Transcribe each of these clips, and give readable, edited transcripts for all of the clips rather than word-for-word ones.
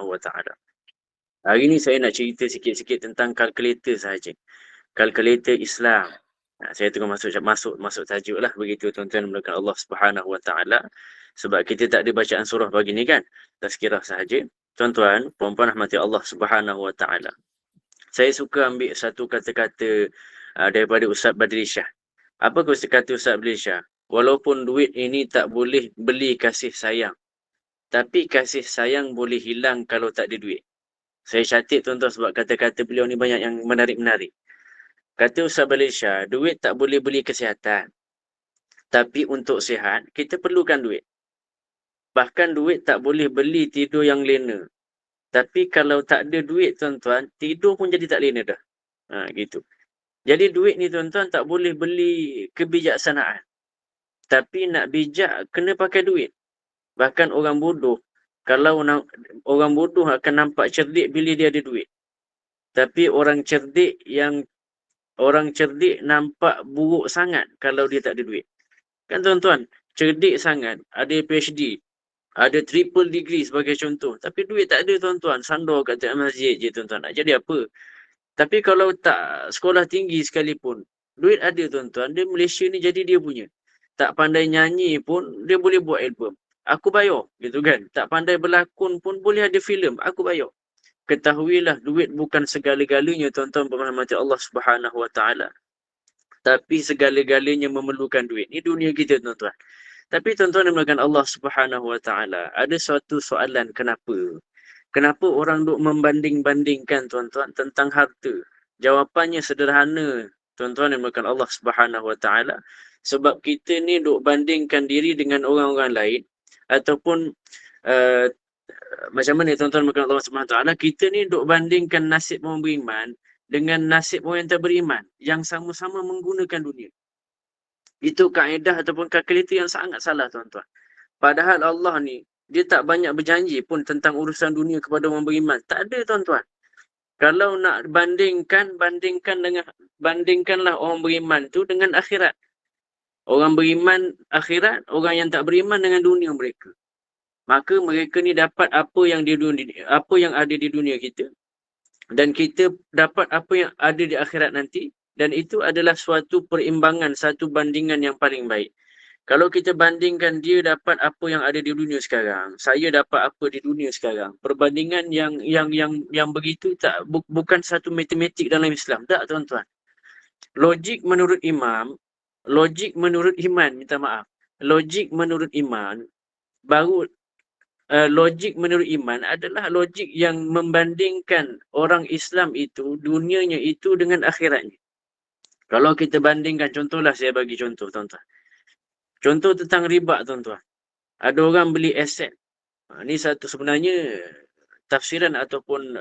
Subhanahu Wa Taala. Hari ni saya nak cerita sikit-sikit tentang kalkulator sahaja. Kalkulator Islam. Saya tengah masuk tajuk lah begitu tuan-tuan melakukan Allah Subhanahu Wa Taala. Sebab kita tak ada bacaan surah pagi ni kan. Tazkirah sahaja. Tuan-tuan, puan-puan rahmati Allah Subhanahu Wa Taala. Saya suka ambil satu kata-kata daripada Ustaz Badri Shah. Apa kata Ustaz Badri Shah? Walaupun duit ini tak boleh beli kasih sayang, tapi kasih sayang boleh hilang kalau tak ada duit. Saya catat tuan-tuan sebab kata-kata beliau ni banyak yang menarik-menarik. Kata Ustaz Badri Shah, duit tak boleh beli kesihatan. Tapi untuk sihat, kita perlukan duit. Bahkan duit tak boleh beli tidur yang lena. Tapi kalau tak ada duit tuan-tuan, tidur pun jadi tak lena dah. Gitu. Jadi duit ni tuan-tuan tak boleh beli kebijaksanaan. Tapi nak bijak, kena pakai duit. Bahkan orang bodoh, orang bodoh akan nampak cerdik bila dia ada duit. Tapi orang cerdik nampak buruk sangat kalau dia tak ada duit. Kan tuan-tuan, cerdik sangat, ada PhD, ada triple degree sebagai contoh. Tapi duit tak ada tuan-tuan, sandor kat masjid je tuan-tuan. Nak jadi apa? Tapi kalau tak sekolah tinggi sekalipun, duit ada tuan-tuan, dia Malaysia ni jadi dia punya. Tak pandai nyanyi pun, dia boleh buat album. Aku bayar, gitu kan. Tak pandai berlakon pun boleh ada filem, aku bayar. Ketahuilah duit bukan segala-galanya tuan-tuan berrahmati Allah Subhanahu Wa Taala. Tapi segala-galanya memerlukan duit. Ini dunia kita tuan-tuan. Tapi tuan-tuan yang melakukan Allah Subhanahu Wa Taala, ada suatu soalan kenapa? Kenapa orang duk membanding-bandingkan tuan-tuan tentang harta? Jawapannya sederhana, tuan-tuan yang melakukan Allah Subhanahu Wa Taala. Sebab kita ni duk bandingkan diri dengan orang-orang lain ataupun macam mana tuan-tuan melakukan Allah Subhanahu Wa Taala, kita ni duk bandingkan nasib orang beriman dengan nasib orang yang tak beriman yang sama-sama menggunakan dunia. Itu kaedah ataupun kalkulator yang sangat salah tuan-tuan. Padahal Allah ni, dia tak banyak berjanji pun tentang urusan dunia kepada orang beriman. Tak ada tuan-tuan. Kalau nak bandingkanlah orang beriman tu dengan akhirat. Orang beriman akhirat, orang yang tak beriman dengan dunia mereka. Maka mereka ni dapat apa yang ada di dunia kita. Dan kita dapat apa yang ada di akhirat nanti. Dan itu adalah suatu perimbangan, satu bandingan yang paling baik. Kalau kita bandingkan dia dapat apa yang ada di dunia sekarang, saya dapat apa di dunia sekarang. Perbandingan yang begitu bukan satu matematik dalam Islam. Tak tuan-tuan. Logik menurut iman adalah logik yang membandingkan orang Islam itu, dunianya itu dengan akhiratnya. Kalau kita bandingkan, contohlah saya bagi contoh tuan-tuan. Contoh tentang riba tuan-tuan. Ada orang beli aset. Ini satu sebenarnya tafsiran ataupun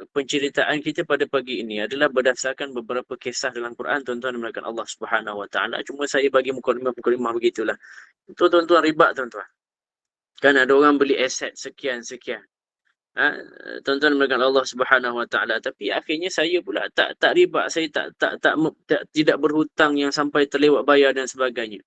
penceritaan kita pada pagi ini adalah berdasarkan beberapa kisah dalam Quran tuan-tuan melakukan Allah Subhanahu Wa Taala. Cuma saya bagi mukadimah begitulah. Itu tuan-tuan riba tuan-tuan. Kan ada orang beli aset sekian-sekian. Tuan-tuan melakukan Allah Subhanahu Wa Taala, tapi akhirnya saya pula tak riba, saya tidak berhutang yang sampai terlewat bayar dan sebagainya.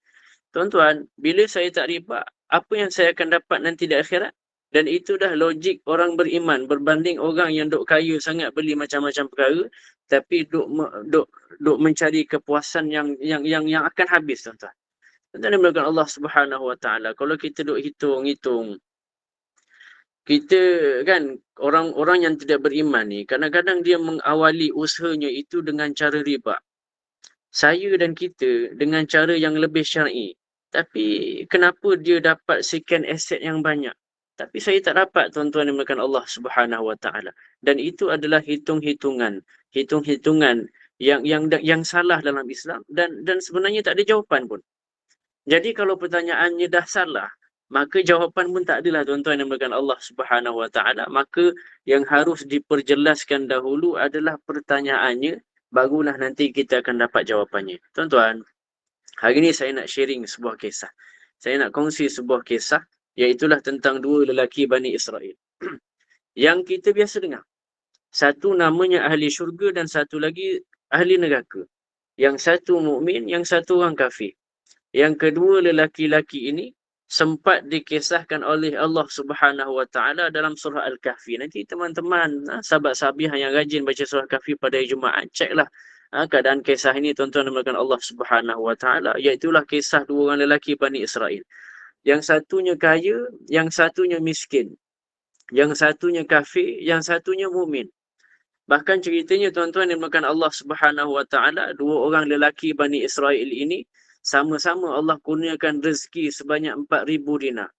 Tuan-tuan, bila saya tak riba, apa yang saya akan dapat nanti di akhirat? Dan itu dah logik orang beriman berbanding orang yang duk kaya sangat beli macam-macam perkara tapi duk mencari kepuasan yang akan habis tuan-tuan. Tuan-tuan melakukan Allah Subhanahu Wa Taala. Kalau kita duk hitung-hitung, kita kan orang yang tidak beriman ni kadang-kadang dia mengawali usahanya itu dengan cara riba. Saya dan kita dengan cara yang lebih syar'i. Tapi kenapa dia dapat sekian aset yang banyak? Tapi saya tak dapat tuan-tuan yang melakukan Allah Subhanahu Wa Taala. Dan itu adalah hitung-hitungan yang salah dalam Islam dan sebenarnya tak ada jawapan pun. Jadi kalau pertanyaannya dah salah, maka jawapan pun tak adalah tuan-tuan yang melakukan Allah Subhanahu Wa Taala. Maka yang harus diperjelaskan dahulu adalah pertanyaannya, barulah nanti kita akan dapat jawapannya. Tuan-tuan, hari ini saya nak sharing sebuah kisah. Saya nak kongsi sebuah kisah, iaitulah tentang dua lelaki Bani Israel. Yang kita biasa dengar. Satu namanya ahli syurga dan satu lagi ahli neraka. Yang satu mukmin, yang satu orang kafir. Yang kedua lelaki-lelaki ini sempat dikisahkan oleh Allah Subhanahu Wa Taala dalam surah Al-Kahfi. Nanti teman-teman, sahabat-sahabiah yang rajin baca surah Al-Kahfi pada hari Jumaat, ceklah keadaan kisah ini tuan-tuan dimulakan Allah Subhanahu Wa Taala, iaitulah kisah dua orang lelaki Bani Israel. Yang satunya kaya, yang satunya miskin. Yang satunya kafir, yang satunya mukmin. Bahkan ceritanya tuan-tuan dimulakan Allah Subhanahu Wa Taala, dua orang lelaki Bani Israel ini sama-sama Allah kurniakan rezeki sebanyak 4,000 dinar.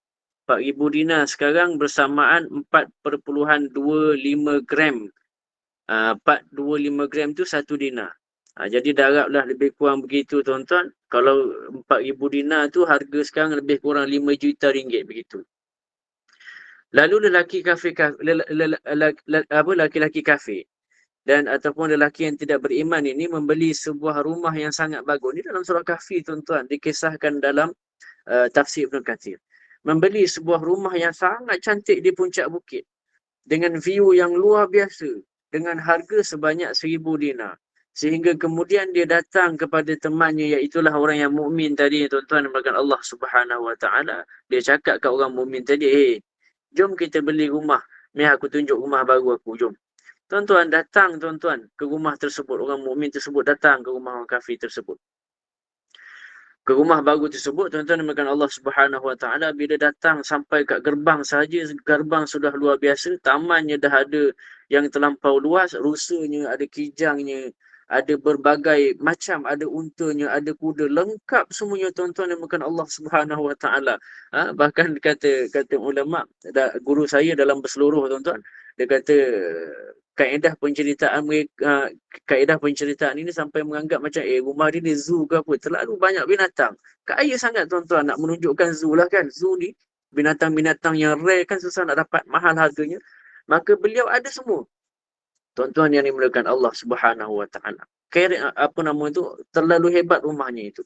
4,000 dinar sekarang bersamaan 4,25 gram. 425 gram tu 1 dinar. Jadi darablah lebih kurang begitu tuan-tuan. Kalau 4,000 dinar tu harga sekarang lebih kurang 5 juta ringgit begitu. Lalu lelaki kafir, lelaki kafir dan ataupun lelaki yang tidak beriman ini membeli sebuah rumah yang sangat bagus. Ini dalam surah Kahfi tuan-tuan, dikisahkan dalam tafsir Ibn Katsir. Membeli sebuah rumah yang sangat cantik di puncak bukit dengan view yang luar biasa dengan harga sebanyak 1,000 dinar. Sehingga kemudian dia datang kepada temannya, iaitulah orang yang mukmin tadi tuan-tuan, dimulakan Allah Subhanahu Wa Taala. Dia cakap kat orang mukmin tadi, jom kita beli rumah. Ni aku tunjuk rumah baru aku, jom. Tuan-tuan datang tuan-tuan ke rumah tersebut. Orang mukmin tersebut datang ke rumah orang kafir tersebut. Ke rumah baru tersebut, tuan-tuan dimulakan Allah Subhanahu Wa Taala, bila datang sampai kat gerbang sahaja, gerbang sudah luar biasa, tamannya dah ada yang terlampau luas, rusanya, ada kijangnya, ada berbagai macam, ada untanya, ada kuda, lengkap semuanya tuan-tuan dimulakan Allah Subhanahu Wa Taala. Bahkan kata ulama, guru saya dalam berseluruh tuan-tuan, dia kata kaedah penceritaan ini sampai menganggap macam rumah dia ni zoo ke apa, terlalu banyak binatang. Kaya sangat tuan-tuan nak menunjukkan zoo lah kan. Zoo ni binatang-binatang yang rare kan susah nak dapat, mahal harganya. Maka beliau ada semua. Tuan-tuan yang dimulakan Allah Subhanahu Wa Taala. Terlalu hebat rumahnya itu.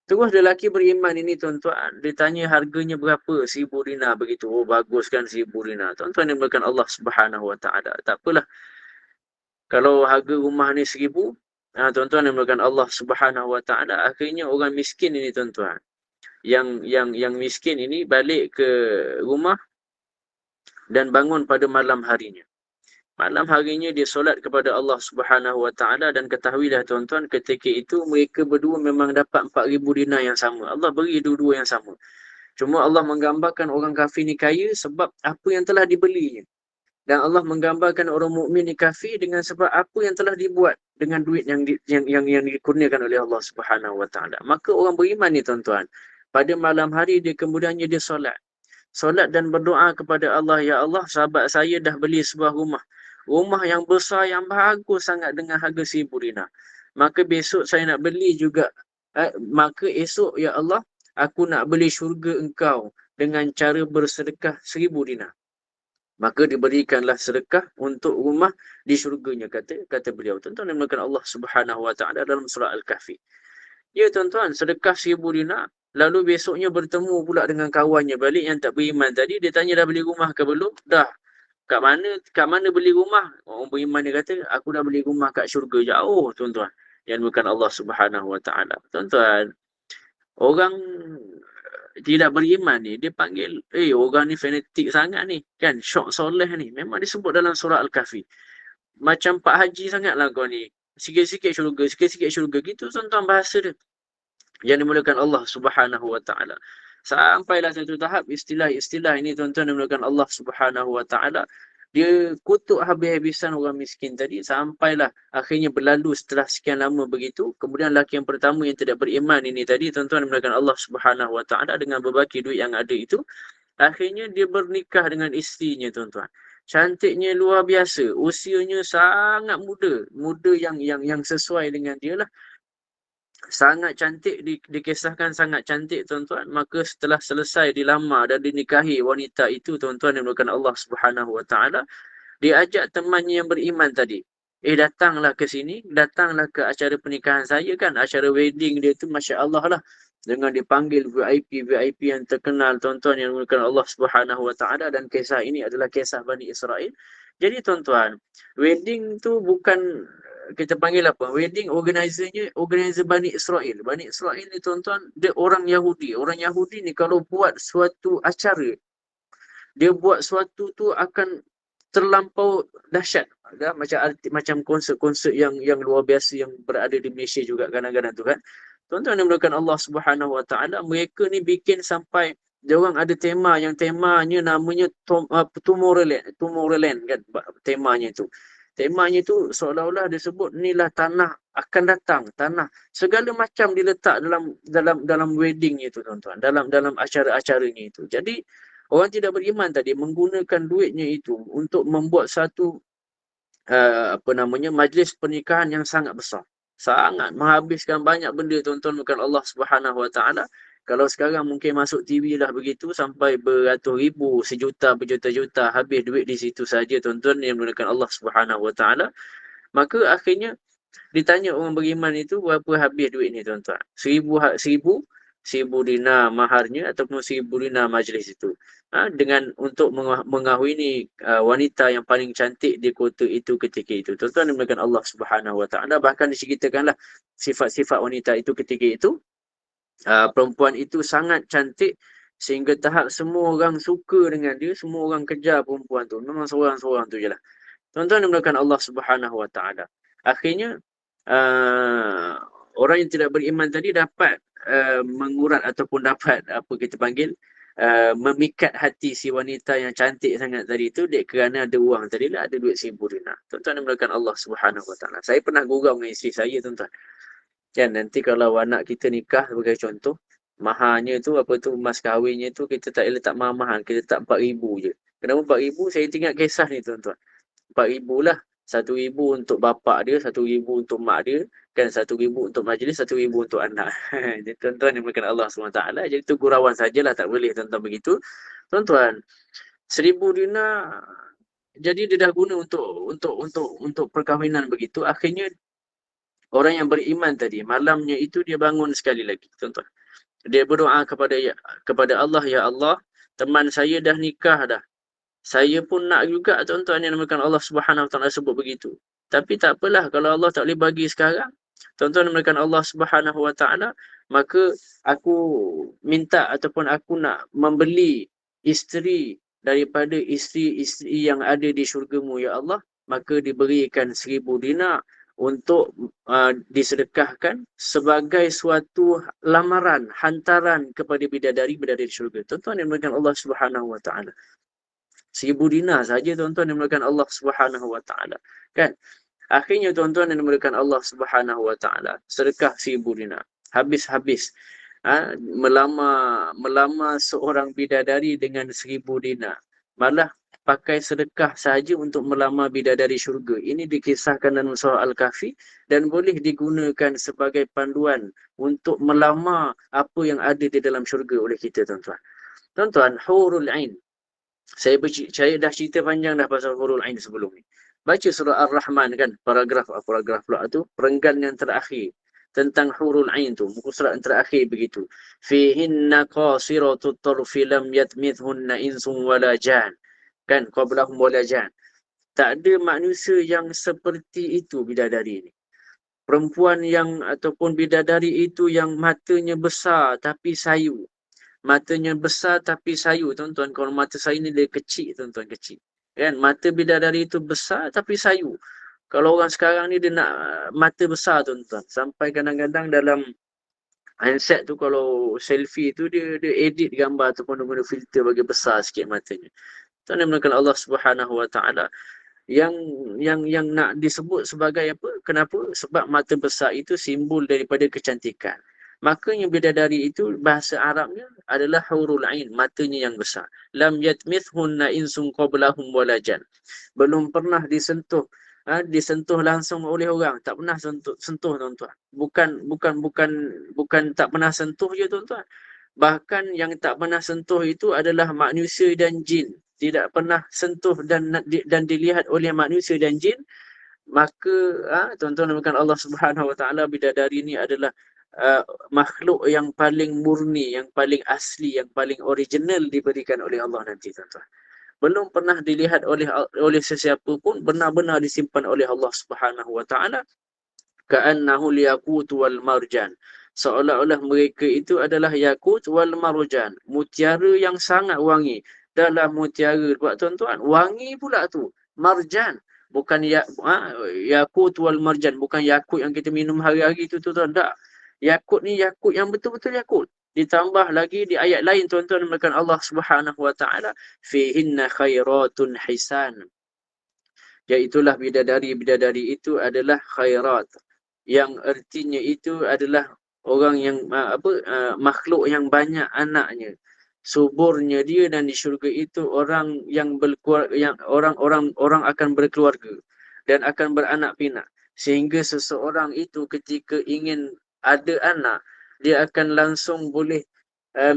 Terus lelaki beriman ini tuan-tuan, ditanya harganya berapa, 1,000 dinar begitu. Oh bagus kan 1,000 dinar. Tuan-tuan yang dimulakan Allah Subhanahu Wa Taala. Tak apalah. Kalau harga rumah ni 1,000, tuan-tuan yang dimulakan Allah Subhanahu Wa Taala, akhirnya orang miskin ini tuan-tuan, yang miskin ini balik ke rumah dan bangun pada malam harinya. Malam harinya dia solat kepada Allah Subhanahu Wa Taala, dan ketahuilah tuan-tuan, ketika itu mereka berdua memang dapat 4,000 dinar yang sama. Allah beri dua-dua yang sama. Cuma Allah menggambarkan orang kafir ni kaya sebab apa yang telah dibelinya. Dan Allah menggambarkan orang mukmin ni kafir dengan sebab apa yang telah dibuat dengan duit yang dikurniakan oleh Allah Subhanahu Wa Taala. Maka orang beriman ni tuan-tuan, pada malam hari dia kemudiannya dia solat. Solat dan berdoa kepada Allah, ya Allah, sahabat saya dah beli sebuah rumah. Rumah yang besar, yang bagus sangat dengan harga 1,000 dinar. Maka besok saya nak beli juga. Maka esok, ya Allah, aku nak beli syurga engkau dengan cara bersedekah 1,000 dinar. Maka diberikanlah sedekah untuk rumah di syurganya, kata beliau. Tuan-tuan yang dimulakan Allah Subhanahu Wa Taala dalam surah Al-Kahfi. Ya tuan-tuan, sedekah 1,000 dinar. Lalu besoknya bertemu pula dengan kawannya balik yang tak beriman tadi. Dia tanya, dah beli rumah ke belum? Dah. Kat mana beli rumah? Orang beriman dia kata, aku dah beli rumah kat syurga. Jauh tuan-tuan. Yang bukan Allah Subhanahu Wa Taala. Tuan-tuan, orang tidak beriman ni, dia panggil, orang ni fanatik sangat ni. Kan, syok soleh ni. Memang disebut dalam surah Al-Kahfi. Macam Pak Haji sangat lah kau ni. Sikit-sikit syurga, sikit-sikit syurga. Gitu tuan-tuan bahasa dia. Yang dimulakan Allah Subhanahu Wa Taala. Sampailah satu tahap istilah-istilah ini tuan-tuan dimulakan Allah Subhanahu Wa Taala, dia kutuk habis-habisan orang miskin tadi, sampailah akhirnya berlalu setelah sekian lama begitu. Kemudian lelaki yang pertama yang tidak beriman ini tadi tuan-tuan dimulakan Allah Subhanahu Wa Taala, dengan berbaki duit yang ada itu, akhirnya dia bernikah dengan isterinya tuan-tuan. Cantiknya luar biasa, usianya sangat muda yang sesuai dengan dia lah. Sangat cantik, dikisahkan sangat cantik tuan-tuan. Maka setelah selesai dilamar dan dinikahi wanita itu tuan-tuan yang dimulakan Allah Subhanahu Wa Taala, dia ajak temannya yang beriman tadi, datanglah ke sini, datanglah ke acara pernikahan saya kan, acara wedding dia tu masya-Allah lah, dengan dipanggil VIP yang terkenal tuan-tuan yang dimulakan Allah Subhanahu Wa Taala. Dan kisah ini adalah kisah Bani Israel. Jadi tuan-tuan, wedding tu bukan kita panggil apa? Wedding organizer Bani Israel. Bani Israel ni tuan-tuan, dia orang Yahudi. Orang Yahudi ni kalau buat suatu acara, dia buat suatu tu akan terlampau dahsyat. Macam konsert-konsert yang luar biasa yang berada di Malaysia juga kadang-kadang tu kan. Tuan-tuan yang melakukan Allah Subhanahu Wa Taala, mereka ni bikin sampai dia orang ada tema yang temanya namanya Tomorrowland kan temanya tu. Temanya tu seolah-olah dia sebut inilah tanah akan datang, tanah segala macam diletak dalam weddingnya tu tuan-tuan, dalam acara-acaranya itu. Jadi orang tidak beriman tadi menggunakan duitnya itu untuk membuat satu majlis pernikahan yang sangat besar. Sangat menghabiskan banyak benda tuan-tuan, bukan Allah Subhanahu Wa Taala. Kalau sekarang mungkin masuk TV lah begitu sampai beratus ribu, sejuta, berjuta-juta habis duit di situ saja tuan-tuan yang menggunakan Allah Subhanahu Wa Taala. Maka akhirnya ditanya orang beriman itu berapa habis duit ni tuan-tuan. Seribu dinar maharnya ataupun 1,000 dinar majlis itu. Dengan untuk mengahwini wanita yang paling cantik di kota itu ketika itu. Tuan-tuan dimulakan Allah Subhanahu Wa Taala, bahkan diceritakanlah sifat-sifat wanita itu ketika itu. Perempuan itu sangat cantik sehingga tahap semua orang suka dengan dia, semua orang kejar perempuan tu. Memang seorang-seorang tu je lah. Tuan-tuan dimulakan Allah Subhanahu Wa Taala. Akhirnya orang yang tidak beriman tadi dapat mengurat ataupun dapat apa kita panggil memikat hati si wanita yang cantik sangat tadi tu kerana ada wang tadi lah, ada duit 1,000 dinar. Tuan-tuan dimulakan Allah Subhanahu Wa Taala. Saya pernah gurau dengan isteri saya tuan-tuan. Kan nanti kalau anak kita nikah sebagai contoh, maharnya tu apa tu mas kahwinnya tu kita tak letak mahal-mahal, kita letak 4,000 je. Kenapa 4,000? Saya teringat kisah ni tuan-tuan. 4,000 lah. 1,000 untuk bapak dia, 1,000 untuk mak dia, kan 1,000 untuk majlis, 1,000 untuk anak. Jadi tuan-tuan yang melakukan Allah SWT. Jadi tu gurauan sajalah, tak boleh tuan-tuan begitu. Tuan-tuan, 1,000 dinar jadi dia dah guna untuk perkahwinan begitu. Akhirnya orang yang beriman tadi, malamnya itu dia bangun sekali lagi, tuan-tuan. Dia berdoa kepada Allah, ya Allah, teman saya dah nikah dah. Saya pun nak juga tuan-tuan yang dinamakan Allah Subhanahu Wa Taala sebut begitu. Tapi tak apalah kalau Allah tak boleh bagi sekarang. Tuan-tuan dinamakan Allah Subhanahu Wa Taala, maka aku minta ataupun aku nak membeli isteri daripada isteri-isteri yang ada di syurga-Mu ya Allah, maka diberikan 1,000 dinar untuk disedekahkan sebagai suatu lamaran, hantaran kepada bidadari di syurga. Tuan-tuan yang dinamakan Allah Subhanahu Wa Taala. 1,000 dinar saja tuan-tuan yang dimulakan Allah Subhanahu Wa Taala. Kan? Akhirnya tuan-tuan yang dimulakan Allah Subhanahu Wa Taala, sedekah 1,000 dinar. Habis-habis melamar seorang bidadari dengan 1,000 dinar. Malah pakai sedekah sahaja untuk melamar bidadari syurga. Ini dikisahkan dalam surah Al-Kahfi dan boleh digunakan sebagai panduan untuk melamar apa yang ada di dalam syurga oleh kita tuan-tuan. Tuan-tuan, hurul ain. Saya dah cerita panjang dah pasal hurul ain sebelum ni. Baca surah Ar-Rahman kan, paragraf pula tu, perenggan yang terakhir tentang hurul ain tu, muka surat yang terakhir begitu. Fihinna qasiratut tarfi lam yatmithunna insun wala jan. Kan, qablahum wala jan. Tak ada manusia yang seperti itu bidadari ni. Perempuan yang ataupun bidadari itu yang matanya besar tapi sayu. Matanya besar tapi sayu, tuan-tuan. Kalau mata saya ni dia kecil, tuan-tuan, kecil. Kan? Mata bidadari itu besar tapi sayu. Kalau orang sekarang ni dia nak mata besar, tuan-tuan. Sampai kadang-kadang dalam handset tu kalau selfie tu dia edit gambar ataupun dia guna filter bagi besar sikit matanya. Tuan yang melakukan Allah Subhanahu Wa Taala yang nak disebut sebagai apa? Kenapa? Sebab mata besar itu simbol daripada kecantikan. Makanya bidadari itu bahasa Arabnya adalah hurul ain, matanya yang besar. Lam yatmithunna insun qablahum wala jan. Belum pernah disentuh langsung oleh orang, tak pernah sentuh tuan-tuan. Bukan tak pernah sentuh je tuan-tuan. Bahkan yang tak pernah sentuh itu adalah manusia dan jin. Tidak pernah sentuh dan dilihat oleh manusia dan jin. Maka tuan-tuan bukan Allah Subhanahu Wa Taala, bidadari ini adalah makhluk yang paling murni, yang paling asli, yang paling original diberikan oleh Allah nanti tuan-tuan. belum pernah dilihat oleh sesiapa pun, benar-benar disimpan oleh Allah Subhanahu wa taala. Ka'annahu al-yaqut wal marjan. Seolah-olah mereka itu adalah yakut wal marjan, mutiara yang sangat wangi. Dalam mutiara buat tuan-tuan, wangi pula tu. Marjan, bukan yakut wal marjan, bukan yakut yang kita minum hari-hari tu tuan-tuan. Tak. Yakut ni yakut yang betul-betul yakut. Ditambah lagi di ayat lain tuan-tuan, melakukan Allah Subhanahu wa taala, fihinna khairatun hisan. Iaitulah bidadari-bidadari itu adalah khairat, yang ertinya itu adalah orang yang makhluk yang banyak anaknya, suburnya dia, dan di syurga itu orang yang berkeluarga, yang orang akan berkeluarga dan akan beranak pinak, sehingga seseorang itu ketika ingin ada anak, dia akan langsung boleh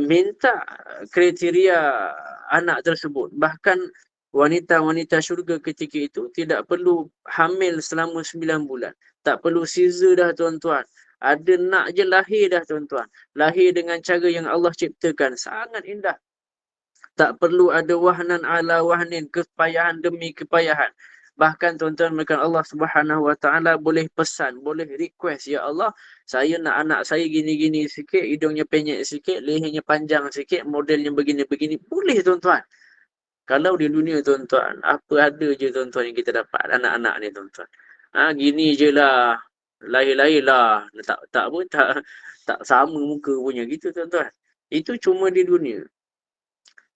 minta kriteria anak tersebut. Bahkan wanita-wanita syurga ketika itu tidak perlu hamil selama 9 bulan. Tak perlu caesar dah tuan-tuan. Ada nak je lahir dah tuan-tuan. Lahir dengan cara yang Allah ciptakan. Sangat indah. Tak perlu ada wahnan ala wahnin, kepayahan demi kepayahan. Bahkan tuan-tuan, mereka Allah Subhanahu wa taala boleh pesan, boleh request, ya Allah, saya nak anak saya gini-gini sikit, hidungnya penyek sikit, lehernya panjang sikit, modelnya begini-begini. Boleh tuan-tuan. Kalau di dunia tuan-tuan, apa ada je tuan-tuan yang kita dapat anak-anak ni tuan-tuan. Gini je lah. Lahir-lahir lah. Tak sama muka punya gitu tuan-tuan. Itu cuma di dunia.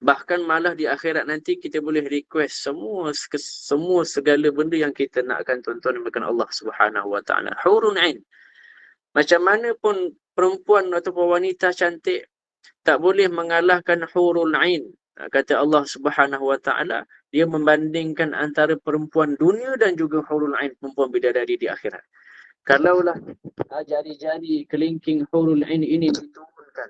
Bahkan malah di akhirat nanti kita boleh request semua segala benda yang kita nakkan tuan-tuan, diberikan Allah Subhanahu wa taala. Hurun ain. Macam mana pun perempuan ataupun wanita cantik tak boleh mengalahkan hurul ain. Kata Allah Subhanahu wa taala, dia membandingkan antara perempuan dunia dan juga hurul ain, perempuan bidadari di akhirat. Kalaulah jari-jari kelingking hurul ain ini diturunkan,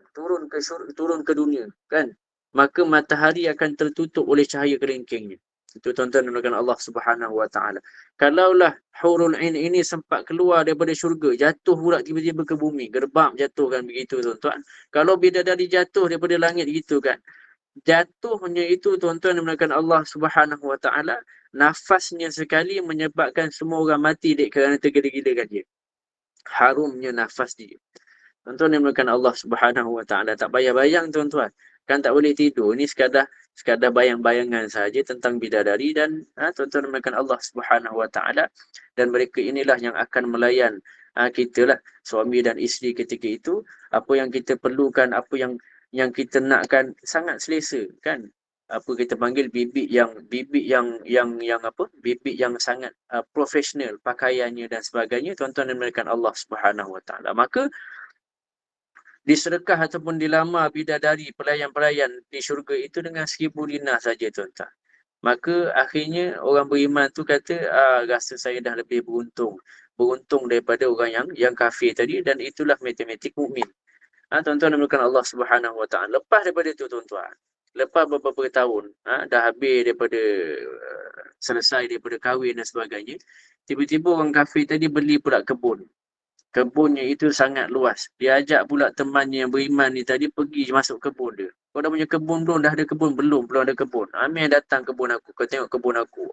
turun ke dunia, kan? Maka matahari akan tertutup oleh cahaya kelingkingnya. Itu tuan-tuan dan Allah Subhanahu wa taala. Kalaulah hurul ain ini sempat keluar daripada syurga, jatuh pula tiba-tiba ke bumi, gerbang jatuh, kan begitu tuan-tuan. Kalau bidadari jatuh daripada langit gitu kan, jatuhnya itu tuan-tuan dan Allah Subhanahu wa taala, nafasnya sekali menyebabkan semua orang mati dek kerana tergila-gilakan dia. Harumnya nafas dia. Tuan-tuan yang Allah Subhanahu wa taala, tak bayang-bayang tuan-tuan. Kan tak boleh tidur. Ini sekadar bayang-bayangan saja tentang bidadari, dan tuan-tuan yang Allah Subhanahu wa taala, dan mereka inilah yang akan melayan kita lah, suami dan isteri ketika itu. Apa yang kita perlukan, apa yang kita nakkan, sangat selesa, kan? Apa kita panggil bibik yang sangat profesional pakaiannya dan sebagainya, tuan-tuan dan Allah Subhanahu wa taala. Maka disedekah ataupun dilamar bidadari, pelayan-pelayan di syurga itu dengan 1,000 dinar saja tuan-tuan. Maka akhirnya orang beriman tu kata, rasa saya dah lebih beruntung daripada orang yang kafir tadi, dan itulah matematik mukmin. Tuan-tuan dan Allah Subhanahu wa taala. Lepas daripada itu tuan-tuan, lepas beberapa tahun, dah habis daripada selesai daripada kahwin dan sebagainya, tiba-tiba orang kafir tadi beli pula kebun. Kebunnya itu sangat luas. Dia ajak pula temannya yang beriman ni tadi pergi masuk kebun dia. Kau dah punya kebun belum? Dah ada kebun? Belum ada kebun. Amir datang kebun aku. Kau tengok kebun aku.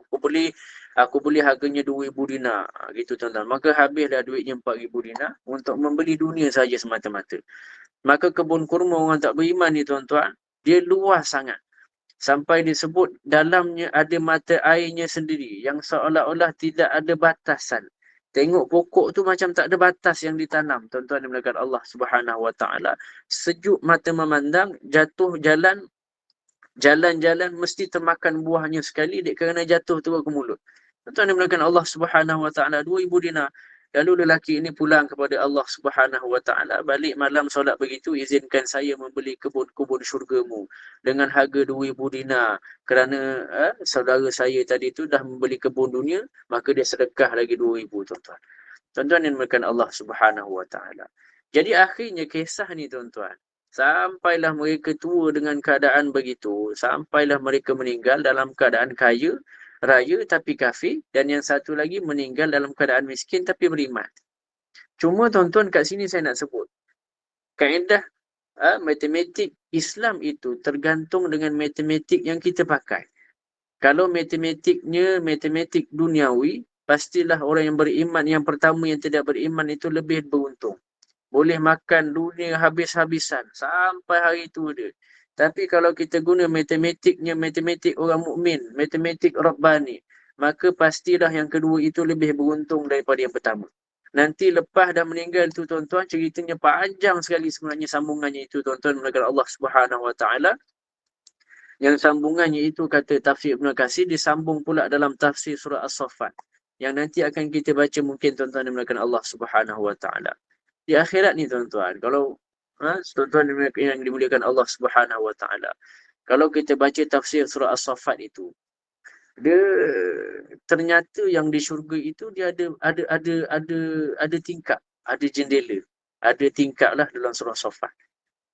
Aku beli harganya 2,000 dinar. Gitu tuan-tuan. Maka habislah duitnya 4,000 dinar untuk membeli dunia saja semata-mata. Maka kebun kurma orang tak beriman ni tuan-tuan, dia luas sangat. Sampai disebut dalamnya ada mata airnya sendiri yang seolah-olah tidak ada batasan. Tengok pokok tu macam tak ada batas yang ditanam, tuan-tuan dan puan Allah Subhanahu wa taala. Sejuk mata memandang, jatuh jalan-jalan mesti termakan buahnya sekali dek kerana jatuh terus ke mulut. Tuan-tuan dan puan Allah Subhanahu wa taala, 2,000 dinar. Lalu lelaki ini pulang kepada Allah Subhanahu wa taala, balik malam solat begitu, izinkan saya membeli kebun-kebun syurgamu dengan harga 2,000 dinar. Kerana saudara saya tadi tu dah membeli kebun dunia, maka dia sedekah lagi 2,000 tuan-tuan. Tuan-tuan yang dimuliakan Allah Subhanahu wa taala. Jadi akhirnya kisah ni tuan-tuan, sampailah mereka tua dengan keadaan begitu, sampailah mereka meninggal dalam keadaan kaya raya tapi kafir, dan yang satu lagi meninggal dalam keadaan miskin tapi beriman. Cuma tuan-tuan, kat sini saya nak sebut kaedah matematik Islam itu tergantung dengan matematik yang kita pakai. Kalau matematiknya matematik duniawi, pastilah orang yang beriman yang pertama yang tidak beriman itu lebih beruntung. Boleh makan dunia habis-habisan sampai hari itu dia. Tapi kalau kita guna matematiknya matematik orang mukmin, matematik Rabbani, maka pastilah yang kedua itu lebih beruntung daripada yang pertama. Nanti lepas dah meninggal tu tuan-tuan, ceritanya panjang sekali sebenarnya sambungannya itu tuan-tuan mengenai Allah Subhanahu Wa Taala. Yang sambungannya itu kata tafsir Ibn Katsir disambung pula dalam tafsir surah As-Saffat. Yang nanti akan kita baca mungkin tuan-tuan dimulakan Allah Subhanahu Wa Taala. Di akhirat ni tuan-tuan, kalau tuan-tuan yang dimuliakan Allah Subhanahu Wa Taala, kalau kita baca tafsir surah As-Saffat itu, dia ternyata yang di syurga itu dia ada tingkap, ada jendela, ada tingkap lah dalam surah As-Saffat.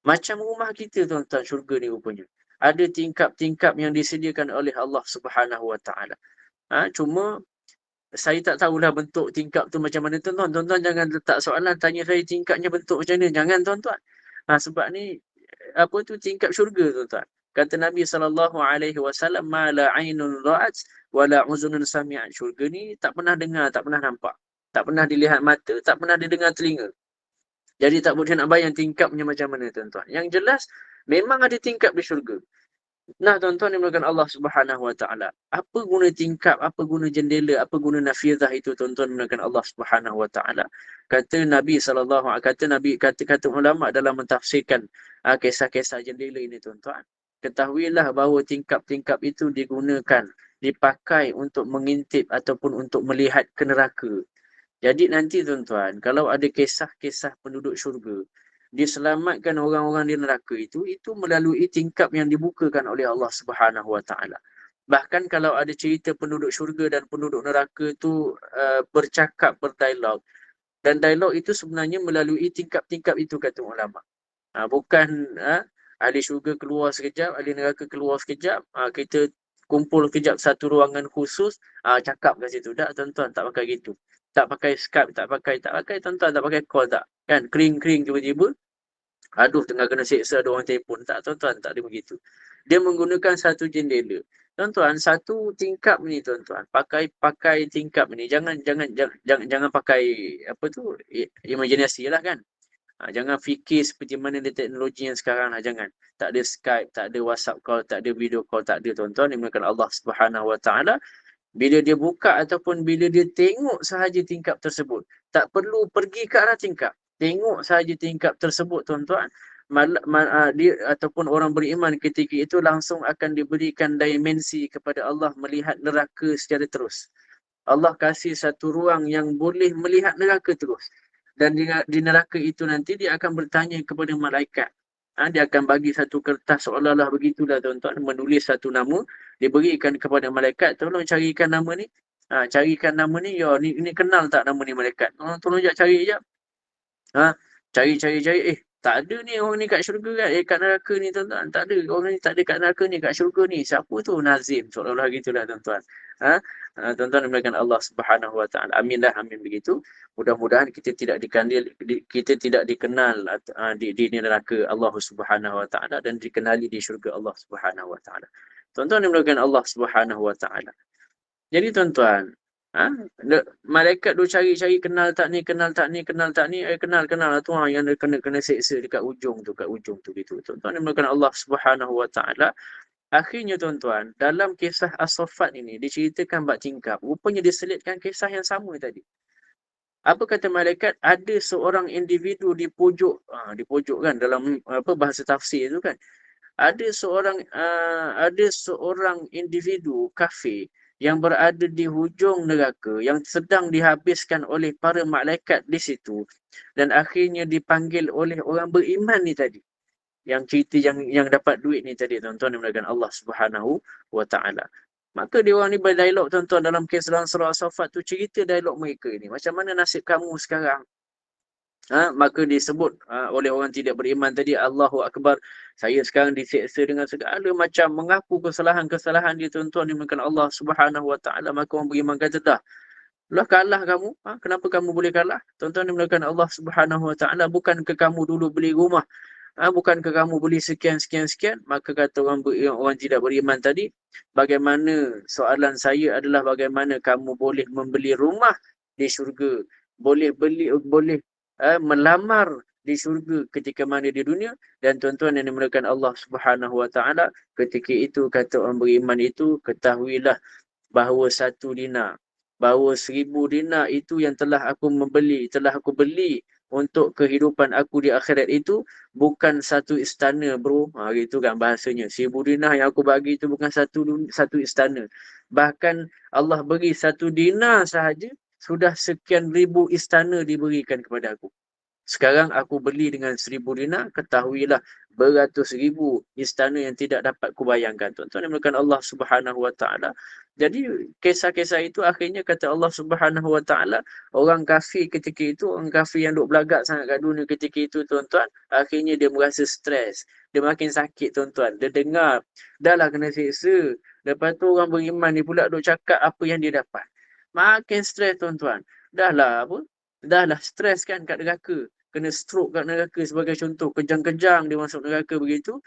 Macam rumah kita tuan-tuan, syurga ni rupanya. Ada tingkap-tingkap yang disediakan oleh Allah Subhanahu Wa Taala. Cuma saya tak tahulah bentuk tingkap tu macam mana tuan-tuan. Tuan-tuan jangan letak soalan tanya saya tingkapnya bentuk macam mana. Jangan tuan-tuan. Sebab ni apa tu tingkap syurga tuan-tuan. Kata Nabi SAW, ma la ainun ra'at wa la uzunun sami'at. Syurga ni tak pernah dengar, tak pernah nampak. Tak pernah dilihat mata, tak pernah didengar telinga. Jadi tak boleh nak bayang tingkapnya macam mana tuan-tuan. Yang jelas memang ada tingkap di syurga. Nah tuan-tuan dimulakan Allah Subhanahu Wa Taala. Apa guna tingkap, apa guna jendela, apa guna nafizah itu tuan-tuan dimulakan Allah Subhanahu Wa Taala. Kata Nabi kata ulama dalam mentafsirkan kisah-kisah jendela ini tuan-tuan. Ketahuilah bahawa tingkap-tingkap itu digunakan, dipakai untuk mengintip ataupun untuk melihat ke neraka. Jadi nanti tuan-tuan, kalau ada kisah-kisah penduduk syurga, diselamatkan orang-orang di neraka itu melalui tingkap yang dibukakan oleh Allah Subhanahu Wa Taala. Bahkan kalau ada cerita penduduk syurga dan penduduk neraka itu bercakap, berdialog. Dan dialog itu sebenarnya melalui tingkap-tingkap itu kata ulama. Bukan ahli syurga keluar sekejap, ahli neraka keluar sekejap, kita kumpul kejap satu ruangan khusus, cakap kat situ. Tak tuan-tuan, tak pakai gitu. Tak pakai Skype, tak pakai tuan-tuan, tak pakai call tak. Kan kering-kering tiba-tiba. Aduh, tengah kena seksa ada orang telefon. Tak tuan-tuan, tak ada begitu. Dia menggunakan satu jendela. Tuan-tuan, satu tingkap ni tuan-tuan. Pakai tingkap ni. Jangan pakai apa tu? Imaginasi lah kan. Jangan fikir seperti mana dia teknologi yang sekarang lah. Jangan. Tak ada Skype, tak ada WhatsApp call, tak ada video call, tak ada tuan-tuan. Dimulakan Allah Subhanahu Wa Taala. Bila dia buka ataupun bila dia tengok sahaja tingkap tersebut. Tak perlu pergi ke arah tingkap. Tengok sahaja tingkap tersebut tuan-tuan. Dia ataupun orang beriman ketika itu langsung akan diberikan dimensi kepada Allah melihat neraka secara terus. Allah kasih satu ruang yang boleh melihat neraka terus. Dan di neraka itu nanti dia akan bertanya kepada malaikat. Dia akan bagi satu kertas seolah-olah begitulah tuan-tuan, menulis satu nama, diberikan kepada malaikat, tolong carikan nama ni. Carikan nama ni, ya ni kenal tak nama ni malaikat? Tolong jap cari jap. Cari. Tak ada ni orang ni kat syurga kan? Kat neraka ni tuan-tuan. Tak ada. Orang ni tak ada kat neraka ni, kat syurga ni. Siapa tu? Nazim. Seolah-olah gitulah tuan-tuan. Tuan-tuan dimulakan Allah Subhanahu Wa Taala. Amin begitu. Mudah-mudahan kita tidak dikenal di neraka Allah Subhanahu Wa Taala dan dikenali di syurga Allah Subhanahu Wa Taala. Tuan-tuan dimulakan Allah Subhanahu Wa Taala. Jadi tuan-tuan, malaikat tu cari kenal tak ni, kenal tak ni, kenal lah tu yang kena seksa dekat ujung tu gitu. Tuan-tuan dimulakan Allah Subhanahu Wa Taala. Akhirnya tuan-tuan, dalam kisah As-Saffat ini diceritakan bab tingkap. Rupanya diselitkan kisah yang sama tadi. Apa kata malaikat? Ada seorang individu di pojok kan dalam bahasa tafsir itu kan. Ada seorang individu kafir yang berada di hujung neraka yang sedang dihabiskan oleh para malaikat di situ dan akhirnya dipanggil oleh orang beriman ni tadi. Yang cerita yang dapat duit ni tadi tuan-tuan dimulakan Allah Subhanahu Wa Taala. Maka dia orang ni berdialog tuan-tuan dalam kisah surah As-Saffat tu, cerita dialog mereka ni. Macam mana nasib kamu sekarang? Maka disebut oleh orang tidak beriman tadi, Allahu Akbar, saya sekarang diseksa dengan segala macam mengaku kesalahan-kesalahan dia tuan-tuan dimulakan Allah Subhanahu Wa Taala. Maka orang beriman kata, dah lah kalah kamu. Kenapa kamu boleh kalah? Tuan-tuan dimulakan Allah Subhanahu Wa Taala, bukankah kamu dulu beli rumah bukankah kamu beli sekian, sekian, sekian? Maka kata orang tidak beriman tadi, bagaimana, soalan saya adalah bagaimana kamu boleh membeli rumah di syurga, boleh melamar di syurga ketika mana di dunia. Dan tuan-tuan yang dimuliakan Allah Subhanahu Wa Taala, ketika itu kata orang beriman itu, ketahuilah bahawa 1 dinar, bahawa 1,000 dinar itu yang telah aku beli untuk kehidupan aku di akhirat itu, bukan satu istana bro. Gitu kan bahasanya. 1,000 dinar yang aku bagi itu bukan satu istana. Bahkan Allah beri 1 dinar sahaja, sudah sekian ribu istana diberikan kepada aku. Sekarang aku beli dengan 1,000 dinar, ketahuilah beratus ribu istana yang tidak dapat kubayangkan. Tuan-tuan yang dimuliakan Allah Subhanahu Wa Taala. Jadi kisah-kisah itu akhirnya kata Allah Subhanahu Wa Taala, orang kafir ketika itu, orang kafir yang duk belagak sangat kat dunia ketika itu tuan-tuan, akhirnya dia merasa stres. Dia makin sakit tuan-tuan. Dia dengar, dah lah kena siksa. Lepas tu orang beriman ni pula duk cakap apa yang dia dapat. Makin stres tuan-tuan. Dah lah stres kan kat neraka. Kena stroke kat neraka sebagai contoh. Kejang-kejang dia masuk neraka begitu.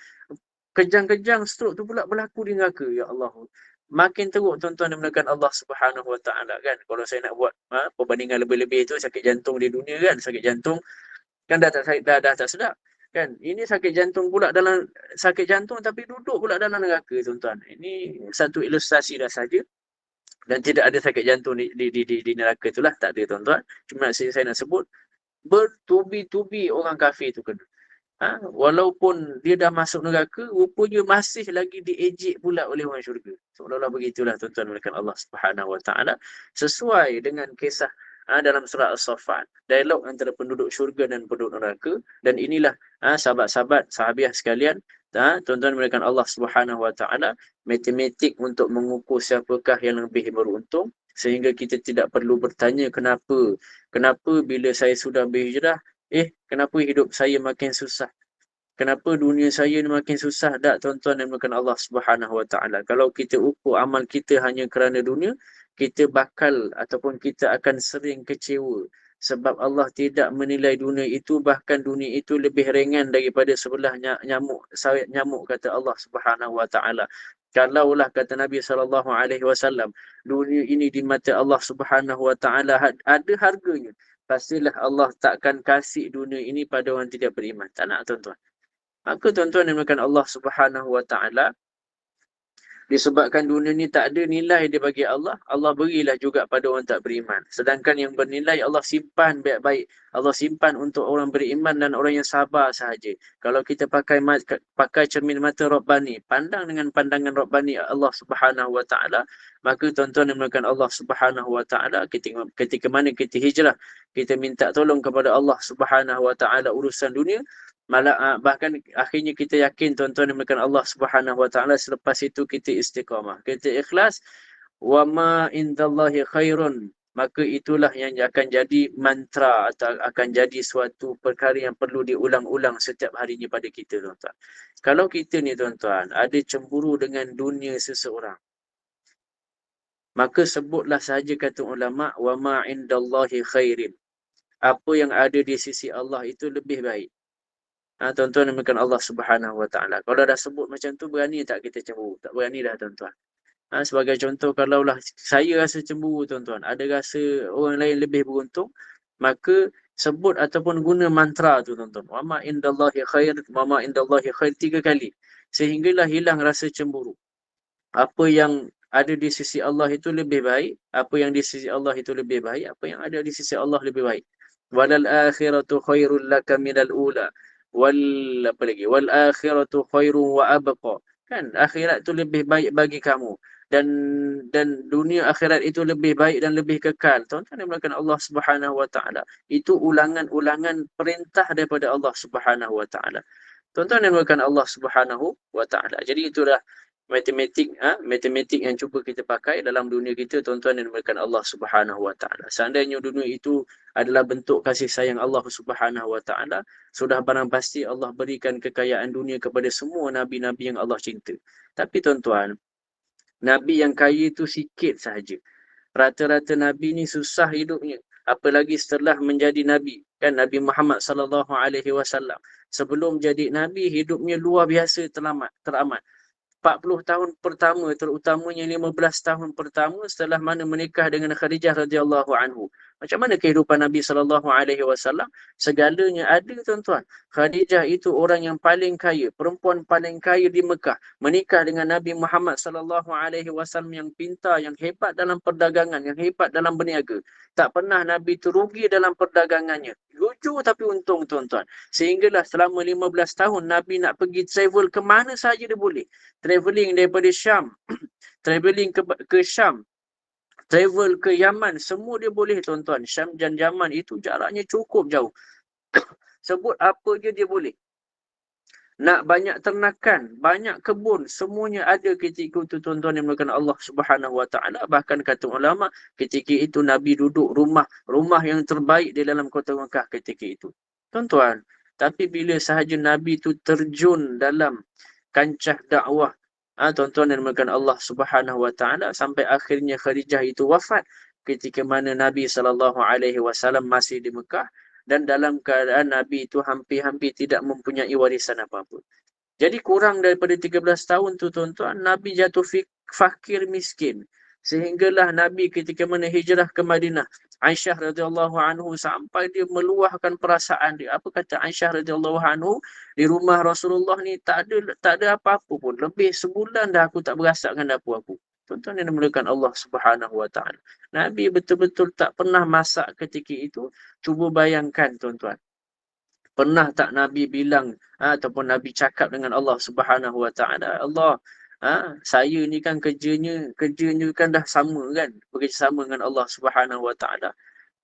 Kejang-kejang stroke tu pula berlaku di neraka. Ya Allah. Makin teruk tuan-tuan yang melakukan Allah Subhanahu Wa Taala kan. Kalau saya nak buat perbandingan lebih-lebih tu, sakit jantung di dunia kan. Sakit jantung kan dah tak sedap. Kan? Ini sakit jantung pula dalam sakit jantung tapi duduk pula dalam neraka tuan-tuan. Ini satu ilustrasi dah saja. Dan tidak ada sakit jantung di neraka itulah. Tak ada tuan-tuan. Cuma saya nak sebut, bertubi-tubi orang kafir tu kena. Walaupun dia dah masuk neraka, rupanya masih lagi diejek pula oleh orang syurga. Seolah-olah begitulah tuan-tuan melakukan Allah Subhanahu Wa Taala, sesuai dengan kisah dalam surah As-Saffat, dialog antara penduduk syurga dan penduduk neraka. Dan inilah sahabat-sahabat, sahabiah sekalian, tuan-tuan melakukan Allah Subhanahu Wa Taala, matematik untuk mengukur siapakah yang lebih beruntung, sehingga kita tidak perlu bertanya kenapa bila saya sudah berhijrah, kenapa hidup saya makin susah? Kenapa dunia saya ni makin susah? Tak, tuan-tuan yang dimuliakan Allah Subhanahu Wa Taala. Kalau kita ukur amal kita hanya kerana dunia, kita bakal ataupun kita akan sering kecewa. Sebab Allah tidak menilai dunia itu, bahkan dunia itu lebih ringan daripada sebelah nyamuk, sawit nyamuk, kata Allah Subhanahu Wa Taala. Kalaulah kata Nabi SAW, dunia ini di mata Allah Subhanahu Wa Taala ada harganya, pastilah Allah takkan kasih dunia ini pada orang tidak beriman. Tak nak tuan-tuan. Maka tuan-tuan yang dimuliakan Allah Subhanahu Wa Taala, disebabkan dunia ni tak ada nilai dia bagi Allah, Allah berilah juga pada orang tak beriman. Sedangkan yang bernilai Allah simpan baik-baik. Allah simpan untuk orang beriman dan orang yang sabar sahaja. Kalau kita pakai cermin mata Rabbani, pandang dengan pandangan Rabbani Allah Subhanahu Wa Taala, maka tuan-tuan yang dimuliakan Allah Subhanahu Wa Taala, ketika mana kita hijrah, kita minta tolong kepada Allah Subhanahu Wa Taala urusan dunia, bahkan akhirnya kita yakin tuan-tuan yang dimuliakan Allah Subhanahu Wa Taala, selepas itu kita istiqamah, kita ikhlas, wa ma indallahi khairun, maka itulah yang akan jadi mantra atau akan jadi suatu perkara yang perlu diulang-ulang setiap harinya pada kita tuan-tuan. Kalau kita ni tuan-tuan ada cemburu dengan dunia seseorang, maka sebutlah sahaja kata ulama, wa ma indallahi khairin, apa yang ada di sisi Allah itu lebih baik. Tuan-tuan dimuliakan Allah Subhanahu Wa Taala. Kalau dah sebut macam tu, berani tak kita cemburu? Tak berani dah tuan-tuan. Sebagai contoh, kalaulah saya rasa cemburu tuan-tuan, ada rasa orang lain lebih beruntung, maka sebut ataupun guna mantra tu tuan-tuan. Wa ma indallahi khair, wa ma indallahi khair 3 kali. Sehinggalah hilang rasa cemburu. Apa yang ada di sisi Allah itu lebih baik, apa yang di sisi Allah itu lebih baik, apa yang ada di sisi Allah lebih baik. Walal akhiratu khairul laka minal ula. Wal akhiratu khairu wa abqa. Kan akhirat itu lebih baik bagi kamu, dan dunia akhirat itu lebih baik dan lebih kekal. Tuan-tuan yang dimuliakan Allah Subhanahu Wa Taala, itu ulangan-ulangan perintah daripada Allah Subhanahu Wa Taala. Tuan-tuan yang dimuliakan Allah Subhanahu Wa Taala. Jadi itulah matematik yang cuba kita pakai dalam dunia kita, tuan-tuan yang dimuliakan Allah Subhanahu Wa Taala. Seandainya dunia itu adalah bentuk kasih sayang Allah Subhanahu Wa Taala, sudah barang pasti Allah berikan kekayaan dunia kepada semua nabi-nabi yang Allah cinta. Tapi tuan-tuan, nabi yang kaya itu sikit sahaja. Rata-rata nabi ni susah hidupnya. apalagi setelah menjadi Nabi. Kan Nabi Muhammad SAW. Sebelum jadi Nabi, hidupnya luar biasa teramat. 40 tahun pertama, terutamanya 15 tahun pertama setelah mana menikah dengan Khadijah radhiyallahu anhu. Macam mana kehidupan Nabi SAW? Segalanya ada, tuan-tuan. Khadijah itu orang yang paling kaya, perempuan paling kaya di Mekah, menikah dengan Nabi Muhammad SAW yang pintar, yang hebat dalam perdagangan, yang hebat dalam berniaga. Tak pernah Nabi itu rugi dalam perdagangannya. Jujur tapi untung, tuan-tuan. Sehinggalah selama 15 tahun Nabi nak pergi travel ke mana saja dia boleh. Travelling daripada Syam, travelling ke Syam, travel ke Yaman, semua dia boleh, tuan-tuan. Syam dan Yaman itu jaraknya cukup jauh. Sebut apa je dia boleh. Nak banyak ternakan, banyak kebun, semuanya ada ketika itu, tuan-tuan yang melakukan Allah Subhanahu Wa Taala. Bahkan kata ulama, ketika itu Nabi duduk rumah yang terbaik di dalam kota Mekah ketika itu. Tuan-tuan, tapi bila sahaja Nabi itu terjun dalam kancah dakwah, tuan-tuan yang dimuliakan Allah Subhanahu Wa Taala, sampai akhirnya Khadijah itu wafat ketika mana Nabi SAW masih di Mekah, dan dalam keadaan Nabi itu hampir-hampir tidak mempunyai warisan apa-apa. Jadi kurang daripada 13 tahun tu, tuan-tuan, Nabi jatuh fakir miskin. Sehinggalah Nabi ketika mana hijrah ke Madinah, Aisyah radhiyallahu anhu sampai dia meluahkan perasaan dia. Apa kata Aisyah radhiyallahu anhu? Di rumah Rasulullah ni tak ada apa-apa pun. Lebih sebulan dah aku tak berasakan dapur aku. Tuan-tuan yang dimuliakan Allah Subhanahu Wa Taala. Nabi betul-betul tak pernah masak ketika itu. Cuba bayangkan, tuan-tuan. Pernah tak Nabi bilang ataupun Nabi cakap dengan Allah Subhanahu Wa Taala, Allah, saya ni kan kerjanya kan dah sama kan, bekerjasama dengan Allah Subhanahu Wa Taala.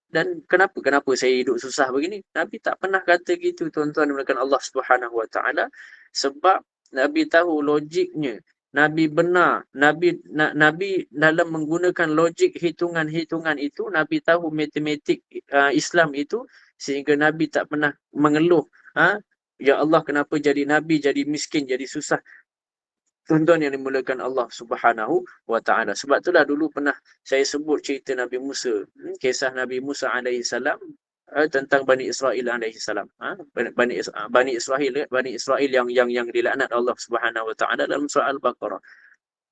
Dan kenapa saya hidup susah begini? Nabi tak pernah kata gitu, tuan-tuan, melainkan Allah Subhanahu Wa Taala, sebab Nabi tahu logiknya. Nabi benar, Nabi dalam menggunakan logik hitungan-hitungan itu, Nabi tahu matematik Islam itu, sehingga Nabi tak pernah mengeluh, ya Allah, kenapa jadi Nabi jadi miskin, jadi susah. Tuan-tuan yang dimulakan Allah Subhanahu Wa Taala. Sebab itulah dulu pernah saya sebut cerita Nabi Musa, kisah Nabi Musa alaihi salam, tentang Bani Israel alaihi salam. Bani Israel yang dilaknat Allah Subhanahu Wa Taala dalam surah Al-Baqarah.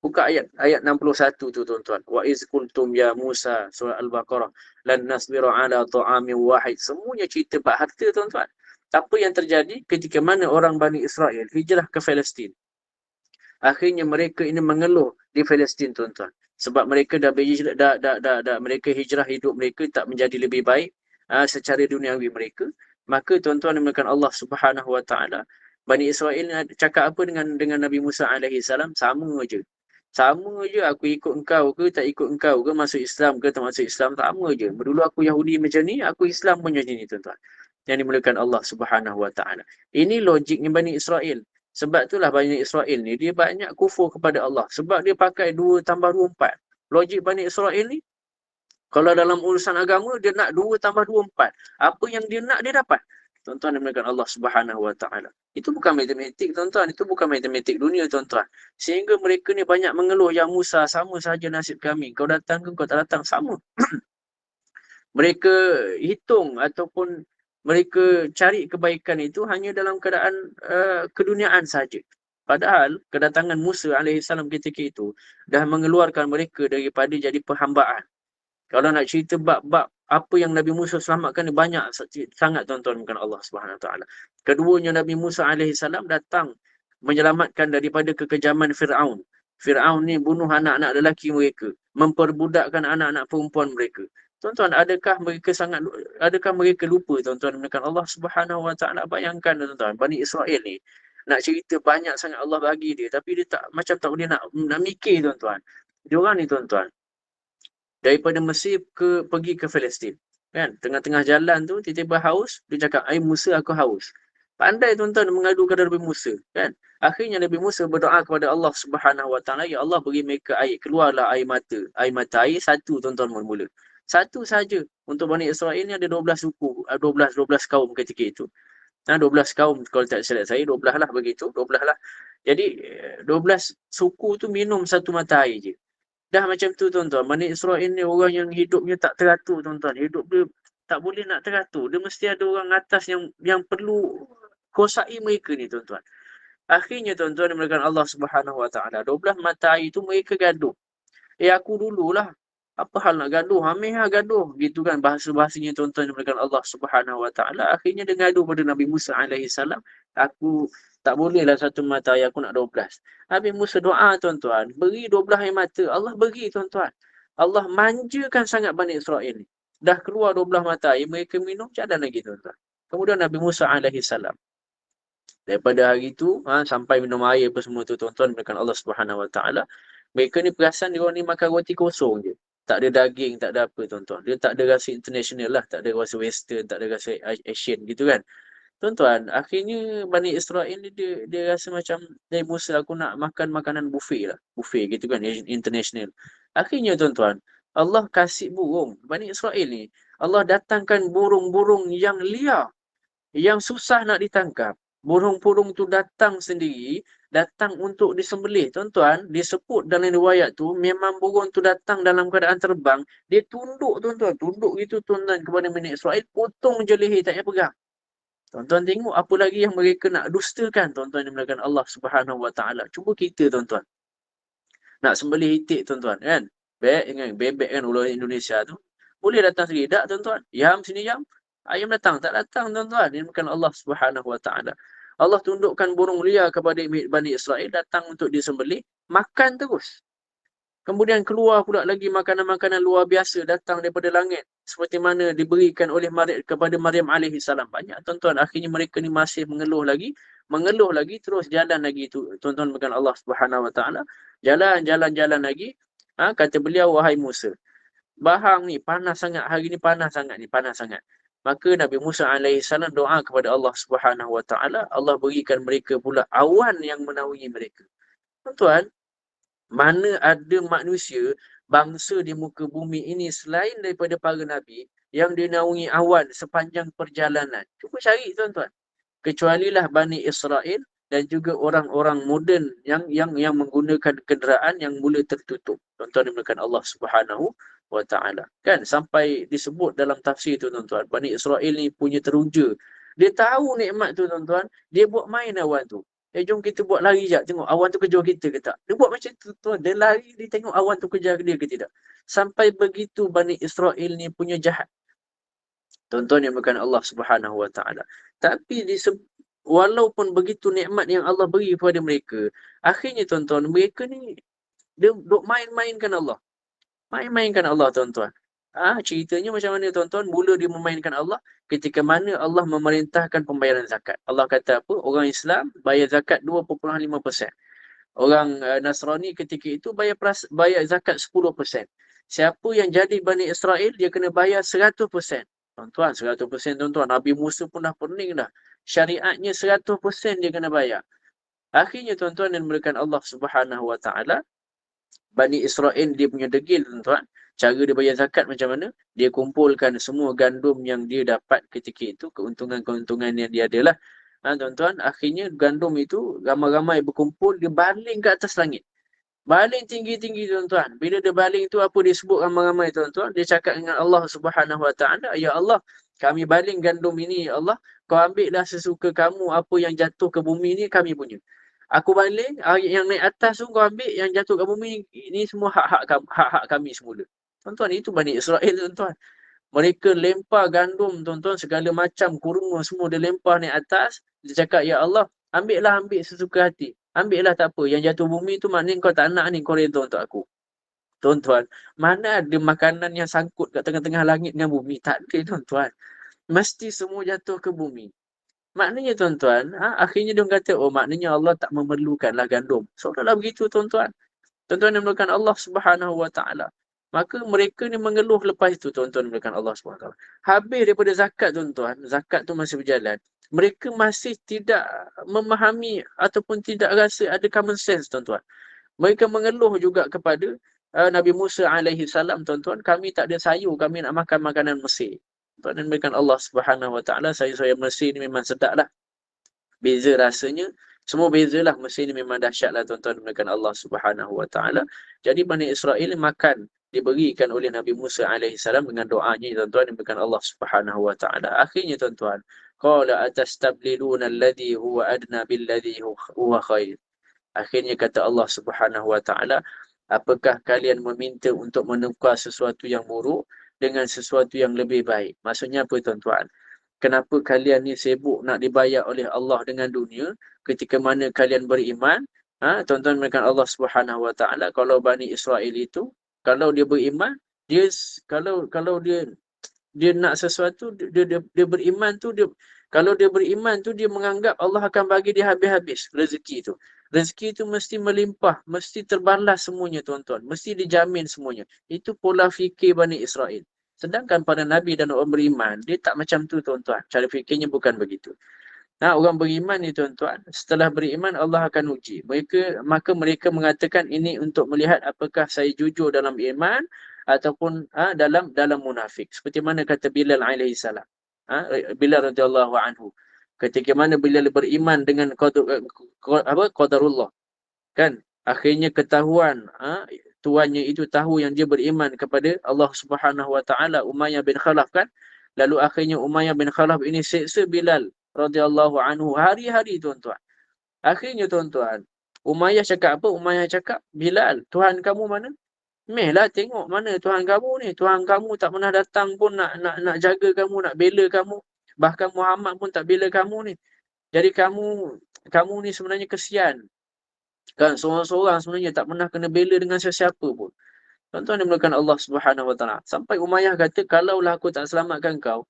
Buka ayat 61 tu, tuan-tuan. Wa iz qultum ya Musa, surah Al-Baqarah, lan nasbiru ala ta'amin wahid. Semuanya cerita bab harta, tuan-tuan. Apa yang terjadi ketika mana orang Bani Israel hijrah ke Palestin? Akhirnya mereka ini mengeluh di Palestin, tuan-tuan. Sebab mereka mereka hijrah, hidup mereka tak menjadi lebih baik secara duniawi mereka. Maka, tuan-tuan dimulakan Allah Subhanahu Wa Taala, Bani Israel cakap apa dengan Nabi Musa alaihi salam? Sama je. Sama je, aku ikut engkau ke tak ikut engkau ke, masuk Islam ke tak masuk Islam, sama je. Dulu aku Yahudi macam ni, aku Islam pun macam ni, tuan-tuan. Yang dimulakan Allah Subhanahu Wa Taala. Ini logiknya Bani Israel. Sebab itulah Bani Israel ni, dia banyak kufur kepada Allah. Sebab dia pakai 2 tambah 2, 4. Logik Bani Israel ni, kalau dalam urusan agama, dia nak 2 tambah 2, 4. Apa yang dia nak, dia dapat. Tuan-tuan dimulakan Allah Subhanahu Wa Taala. Itu bukan matematik, tuan-tuan. Itu bukan matematik dunia, tuan-tuan. Sehingga mereka ni banyak mengeluh, ya Musa, sama saja nasib kami. Kau datang ke kau tak datang, sama. Mereka hitung ataupun mereka cari kebaikan itu hanya dalam keadaan keduniaan saja. Padahal kedatangan Musa AS ketika itu dah mengeluarkan mereka daripada jadi perhambaan. Kalau nak cerita bab-bab apa yang Nabi Musa selamatkan ni banyak sangat, tuan-tuan, bukan Allah Subhanahu Wa Taala. Keduanya Nabi Musa AS datang menyelamatkan daripada kekejaman Fir'aun. Fir'aun ni bunuh anak-anak lelaki mereka, memperbudakkan anak-anak perempuan mereka. Tuan-tuan, adakah mereka lupa, tuan-tuan, menekan Allah Subhanahu Wa Taala? Bayangkan, tuan-tuan, Bani Israel ni nak cerita banyak sangat Allah bagi dia, tapi dia tak macam tak boleh nak mikir, tuan-tuan. Diorang ni, tuan-tuan, daripada Mesir pergi ke Palestin, kan, tengah-tengah jalan tu tiba-tiba haus, dia cakap, "Ai Musa, aku haus." Pandai, tuan-tuan, mengadu kepada Nabi Musa, kan. Akhirnya Nabi Musa berdoa kepada Allah Subhanahu Wa Taala, ya Allah, beri mereka air, keluarlah air mata air satu, tuan-tuan, mula-mula satu saja. Untuk Bani Israel ni ada 12 suku, 12 kaum ketika itu. 12 kaum, kalau tak silap saya, 12 lah begitu, 12 lah. Jadi 12 suku tu minum satu mata air je. Dah macam tu, tuan-tuan. Bani Israel ni orang yang hidupnya tak teratur, tuan-tuan. Hidup dia tak boleh nak teratur. Dia mesti ada orang atas yang perlu kuasai mereka ni tuan-tuan. Akhirnya tuan-tuan dimulakan Allah Subhanahu Wa Taala. 12 mata air tu mereka gaduh. Aku dululah. Apa hal nak gaduh? Amih lah gaduh. Gitu kan bahasa-bahasanya tuan-tuan dimulakan Allah Subhanahu Wa Taala. Akhirnya dia gaduh pada Nabi Musa alaihissalam. Aku tak bolehlah satu mata air, aku nak 12. Nabi Musa doa tuan-tuan. Beri 12 air mata. Allah beri tuan-tuan. Allah manjakan sangat Bani Israel ni. Dah keluar 12 mata air, mereka minum, jalan lagi tuan-tuan. Kemudian Nabi Musa alaihissalam. Daripada hari itu sampai minum air apa semua tu tuan-tuan dengan Allah Subhanahu Wa Taala. Mereka ni perasan dia orang ni makan roti kosong je. Tak ada daging, tak ada apa tuan-tuan. Dia tak ada rasa international lah, tak ada rasa western, tak ada rasa Asian gitu kan. Tuan-tuan, akhirnya Bani Israel ni dia rasa macam Musa, aku nak makan makanan buffet lah. Buffet gitu kan, international. Akhirnya tuan-tuan, Allah kasih burung. Bani Israel ni, Allah datangkan burung-burung yang liar, yang susah nak ditangkap. Burung-burung tu datang sendiri, datang untuk disembelih. Tuan-tuan, disebut dalam riwayat tu, memang burung tu datang dalam keadaan terbang. Dia tunduk tuan-tuan, tunduk gitu tuan-tuan kepada Bani Israel, potong je leher, tak payah pegang. Tuan-tuan tengok apa lagi yang mereka nak dustakan tuan-tuan yang dimulakan Allah Subhanahu Wa Taala. Cuba kita tuan-tuan nak sembelih itik tuan-tuan kan. Bebek kan ular Indonesia tu. Boleh datang sendiri tak tuan-tuan? Yam sini yam. Ayam datang tak datang tuan-tuan. Ini bukan Allah Subhanahu Wa Taala. Allah tundukkan burung liar kepada Bani Israel datang untuk disembelih, makan terus. Kemudian keluar pula lagi makanan-makanan luar biasa datang daripada langit. Seperti mana diberikan oleh kepada Maryam alaihissalam. Banyak tuan-tuan. Akhirnya mereka ni masih mengeluh lagi. Mengeluh lagi terus jalan lagi tu tuan-tuan dengan Allah Subhanahu Wa Taala. Jalan lagi. Kata beliau, wahai Musa. Bahang ni panas sangat. Hari ni panas sangat. Maka Nabi Musa alaihissalam doa kepada Allah Subhanahu Wa Taala. Allah berikan mereka pula awan yang menaungi mereka. Tuan-tuan, mana ada manusia, bangsa di muka bumi ini selain daripada para Nabi yang dinaungi awan sepanjang perjalanan. Cuba cari tuan-tuan. Kecualilah Bani Israel dan juga orang-orang moden yang menggunakan kenderaan yang mula tertutup. Tuan-tuan dimulakan Allah Subhanahu Wa Taala. Kan sampai disebut dalam tafsir tu tuan-tuan. Bani Israel ni punya teruja. Dia tahu nikmat tu tuan-tuan. Dia buat main awan tu. Jom kita buat lari sekejap. Tengok awan tu kejar kita ke tak. Dia buat macam tu tuan. Dia lari, dia tengok awan tu kejar dia ke tidak. Sampai begitu Bani Israel ni punya jahat. Tuan-tuan yang bukan Allah Subhanahu Wa Taala. Tapi walaupun begitu nikmat yang Allah beri kepada mereka, akhirnya tuan-tuan, mereka ni dia duk main-mainkan Allah. Main-mainkan Allah tuan-tuan. Ceritanya macam mana tuan-tuan? Mula dia memainkan Allah ketika mana Allah memerintahkan pembayaran zakat. Allah kata apa? Orang Islam bayar zakat 2.5%. Orang Nasrani ketika itu bayar zakat 10%. Siapa yang jadi Bani Israel, dia kena bayar 100%. Tuan-tuan, 100% tuan-tuan. Nabi Musa pun dah pening dah. Syariatnya 100% dia kena bayar. Akhirnya tuan-tuan dan dimulakan Allah Subhanahu Wa Taala, Bani Israel dia punya degil tuan-tuan. Cara dia bayar zakat macam mana? Dia kumpulkan semua gandum yang dia dapat ketika itu, keuntungan-keuntungan yang dia adalah. Tuan-tuan, akhirnya gandum itu ramai-ramai berkumpul, dia baling ke atas langit. Baling tinggi-tinggi tuan-tuan. Bila dia baling tu apa dia sebut ramai-ramai tuan-tuan? Dia cakap dengan Allah Subhanahu Wa Taala, ya Allah, kami baling gandum ini ya Allah, kau ambillah sesuka kamu, apa yang jatuh ke bumi ni kami punya. Aku baling, yang naik atas tu kau ambil, yang jatuh ke bumi ni semua hak-hak kami semula. Tuan-tuan, itu Bani Israel tuan-tuan. Mereka lempar gandum tuan-tuan, segala macam kurma semua dia lempar naik atas. Dia cakap, ya Allah, ambil sesuka hati. Ambillah tak apa. Yang jatuh bumi tu maknanya kau tak nak ni, kau redha untuk aku. Tuan-tuan, mana ada makanan yang sangkut kat tengah-tengah langit dengan bumi? Tak ada tuan-tuan. Mesti semua jatuh ke bumi. Maknanya tuan-tuan, akhirnya dia kata, maknanya Allah tak memerlukanlah gandum. Seolah-olah begitu tuan-tuan. Tuan-tuan yang memerlukan Allah Subhanahu Wa Taala. Maka mereka ni mengeluh lepas itu tuan-tuan memerlukan Allah Subhanahu Wa Taala. Habis daripada zakat tuan-tuan, zakat tu masih berjalan. Mereka masih tidak memahami ataupun tidak rasa ada common sense tuan-tuan. Mereka mengeluh juga kepada Nabi Musa alaihi salam tuan-tuan, kami tak ada sayur, kami nak makan makanan Mesir. Tuan dan berikan Allah Subhanahu Wa Taala, sayur Mesir ni memang sedap lah. Beza rasanya, semua bezalah. Mesir ni memang dahsyat lah tuan-tuan, berikan Allah Subhanahu Wa Taala. Jadi Bani Israel makan diberikan oleh Nabi Musa alaihissalam dengan doanya tuan-tuan diberikan Allah Subhanahu wa taala. Akhirnya tuan-tuan, qala atastabliluna alladhi huwa adna billadhi huwa khair. Akhirnya kata Allah Subhanahu wa taala, apakah kalian meminta untuk menukar sesuatu yang buruk dengan sesuatu yang lebih baik? Maksudnya apa tuan-tuan? Kenapa kalian ni sibuk nak dibayar oleh Allah dengan dunia ketika mana kalian beriman? Tuan-tuan mereka Allah Subhanahu wa taala, kalau Bani Israel itu kalau dia beriman, dia kalau dia nak sesuatu, dia beriman tu, kalau dia beriman tu dia menganggap Allah akan bagi dia habis-habis rezeki tu. Rezeki tu mesti melimpah, mesti terbalas semuanya tuan-tuan, mesti dijamin semuanya. Itu pola fikir Bani Israel. Sedangkan pada Nabi dan orang beriman, dia tak macam tu tuan-tuan. Cara fikirnya bukan begitu. Orang beriman ni tuan-tuan, setelah beriman Allah akan uji. Maka mereka mengatakan ini untuk melihat apakah saya jujur dalam iman ataupun dalam munafik. Seperti mana kata Bilal alaihi salam. Bilal radhiyallahu anhu. Ketika mana Bilal beriman dengan qadarullah. Kan? Akhirnya ketahuan tuannya itu tahu yang dia beriman kepada Allah Subhanahu wa taala, Umayyah bin Khalaf kan. Lalu akhirnya Umayyah bin Khalaf ini seksa Bilal radhiyallahu anhu hari-hari tuan-tuan. Akhirnya tuan-tuan, Umayyah cakap apa? Umayyah cakap, Bilal, Tuhan kamu mana? Mehlah tengok mana Tuhan kamu ni. Tuhan kamu tak pernah datang pun nak jaga kamu, nak bela kamu. Bahkan Muhammad pun tak bela kamu ni. Jadi kamu ni sebenarnya kesian. Kan seorang-seorang sebenarnya tak pernah kena bela dengan sesiapa pun. Tuan-tuan dimulakan Allah Subhanahu wa taala. Sampai Umayyah kata, kalaulah aku tak selamatkan kau,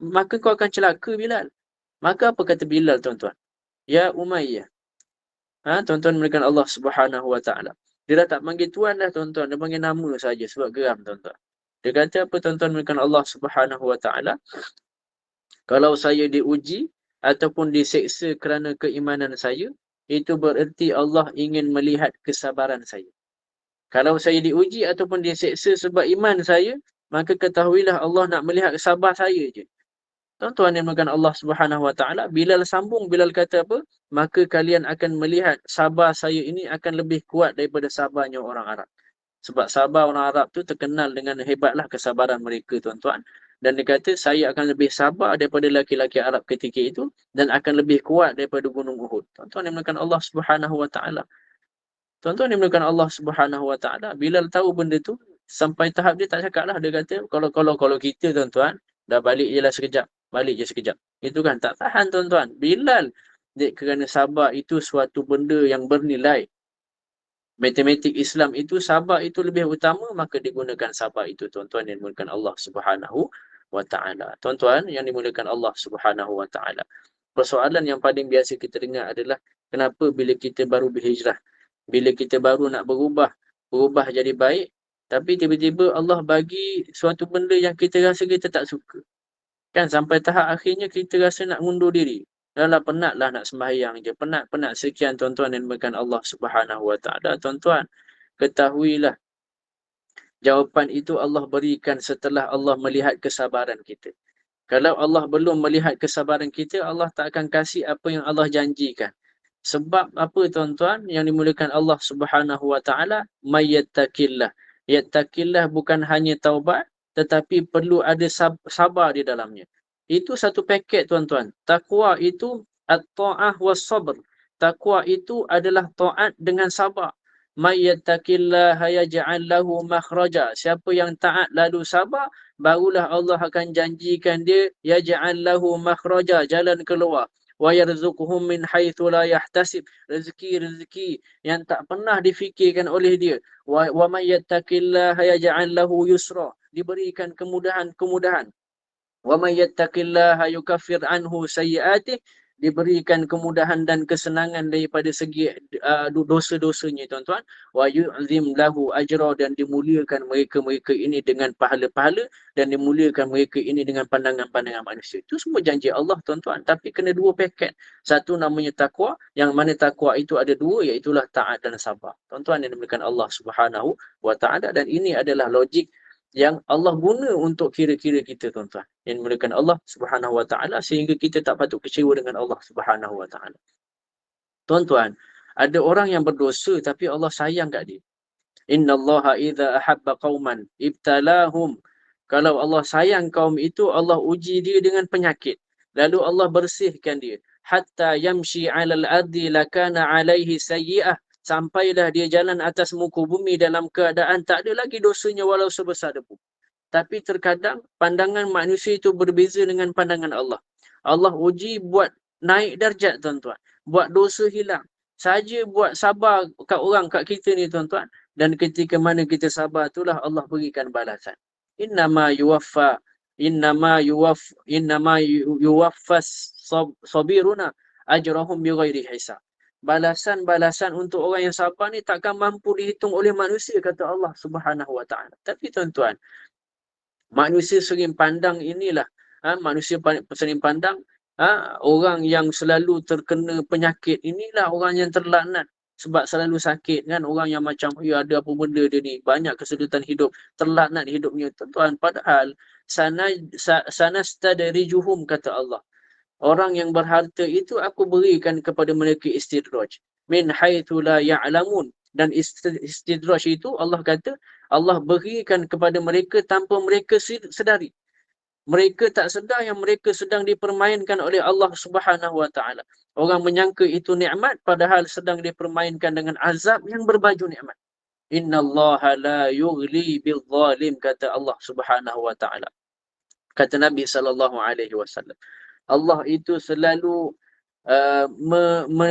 maka kau akan celaka Bilal. Maka apa kata Bilal tuan-tuan? Ya Umayyah. Tuan-tuan dimulakan Allah Subhanahu wa taala. Dia dah tak panggil tuan dah tuan-tuan, dia panggil nama saja sebab geram tuan-tuan. Dia kata apa tuan-tuan dimulakan Allah Subhanahu wa taala? Kalau saya diuji ataupun diseksa kerana keimanan saya, itu bererti Allah ingin melihat kesabaran saya. Kalau saya diuji ataupun diseksa sebab iman saya, maka ketahuilah Allah nak melihat sabar saya je. Tuan-tuan yang dimuliakan Allah Subhanahu wa taala, Bilal sambung, Bilal kata apa? Maka kalian akan melihat sabar saya ini akan lebih kuat daripada sabarnya orang Arab. Sebab sabar orang Arab tu terkenal dengan hebatlah kesabaran mereka tuan-tuan. Dan dia kata saya akan lebih sabar daripada lelaki-lelaki Arab ketika itu dan akan lebih kuat daripada gunung Uhud. Tuan-tuan yang dimuliakan Allah Subhanahu wa taala. Tuan-tuan dimulakan Allah Subhanahu wa taala, Bilal tahu benda tu sampai tahap dia tak cakap lah. Dia kata kalau kita tuan-tuan dah balik je lah sekejap, balik je sekejap. Itu kan tak tahan tuan-tuan. Bilal kerana sabar itu suatu benda yang bernilai. Matematik Islam itu sabar itu lebih utama, maka digunakan sabar itu tuan-tuan yang dimulakan Allah Subhanahu wa taala. Tuan-tuan yang dimulakan Allah Subhanahu wa taala. Persoalan yang paling biasa kita dengar adalah kenapa bila kita baru berhijrah, bila kita baru nak berubah jadi baik, tapi tiba-tiba Allah bagi suatu benda yang kita rasa kita tak suka. Kan sampai tahap akhirnya kita rasa nak ngundur diri. Dahlah penatlah nak sembahyang je. Penat sekian tuan-tuan dan dimuliakan Allah Subhanahu wa taala. Tuan-tuan, ketahuilah jawapan itu Allah berikan setelah Allah melihat kesabaran kita. Kalau Allah belum melihat kesabaran kita, Allah tak akan kasih apa yang Allah janjikan. Sebab apa tuan-tuan yang dimuliakan Allah Subhanahu wa taala? Mayyattaqillah. Yattaqillah bukan hanya taubat, tetapi perlu ada sabar di dalamnya. Itu satu paket tuan-tuan. Takwa itu at-ta'ah was sabr. Takwa itu adalah taat dengan sabar. Mayyattaqillah yaj'al lahu makhraja. Siapa yang taat lalu sabar, barulah Allah akan janjikan dia yaj'al lahu makhraja, jalan keluar. Wa yarzuquhum min haitsu la yahtasib. Rezeki yang tak pernah difikirkan oleh dia. Wa may yattaqillaha yaj'al lahu yusra. Diberikan kemudahan. Wa may yattaqillaha yukaffir anhu sayyi'atihi. Diberikan kemudahan dan kesenangan daripada segi dosa-dosanya tuan-tuan. Wa yu'zim lahu ajra, dan dimuliakan mereka ini dengan pahala-pahala, dan dimuliakan mereka ini dengan pandangan-pandangan manusia. Itu semua janji Allah tuan-tuan, tapi kena dua paket. Satu namanya takwa, yang mana takwa itu ada dua, iaitulah taat dan sabar. Tuan-tuan yang dimuliakan Allah Subhanahu wa taala, dan ini adalah logik yang Allah guna untuk kira-kira kita tuan-tuan yang dimuliakan Allah Subhanahu wa taala, sehingga kita tak patut kecewa dengan Allah Subhanahu wa taala. Tuan-tuan, ada orang yang berdosa tapi Allah sayang kat dia. Innallaha idza ahabba qauman ibtalahum. Kalau Allah sayang kaum itu, Allah uji dia dengan penyakit. Lalu Allah bersihkan dia. Hatta yamshi 'alal ardi lakana 'alaihi sayyi'ah. Sampailah dia jalan atas muka bumi dalam keadaan tak ada lagi dosanya walau sebesar debu. Tapi terkadang pandangan manusia itu berbeza dengan pandangan Allah. Allah uji buat naik darjat, tuan-tuan. Buat dosa hilang. Saja buat sabar kat orang, kat kita ni, tuan-tuan. Dan ketika mana kita sabar, itulah Allah berikan balasan. Innama yuwaffa innama yuwaffas sabiruna ajrahum bighairi hisab. Balasan-balasan untuk orang yang sabar ni takkan mampu dihitung oleh manusia, kata Allah Subhanahu Wa Taala. Tapi tuan-tuan, manusia sering pandang inilah, manusia sering pandang orang yang selalu terkena penyakit inilah orang yang terlaknat sebab selalu sakit kan. Orang yang macam ya ada apa benda dia ni, banyak kesulitan hidup, terlaknat hidupnya, tuan-tuan. Padahal sanastadrijuhum, kata Allah, orang yang berharta itu aku berikan kepada mereka istidraj min haitsu la ya'lamun. Dan istidraj itu Allah kata Allah berikan kepada mereka tanpa mereka sedari. Mereka tak sedar yang mereka sedang dipermainkan oleh Allah Subhanahu Wa Taala. Orang menyangka itu nikmat padahal sedang dipermainkan dengan azab yang berbaju nikmat. Innallaha la yughli bil zalim, kata Allah Subhanahu Wa Taala. Kata Nabi sallallahu alaihi wasallam, Allah itu selalu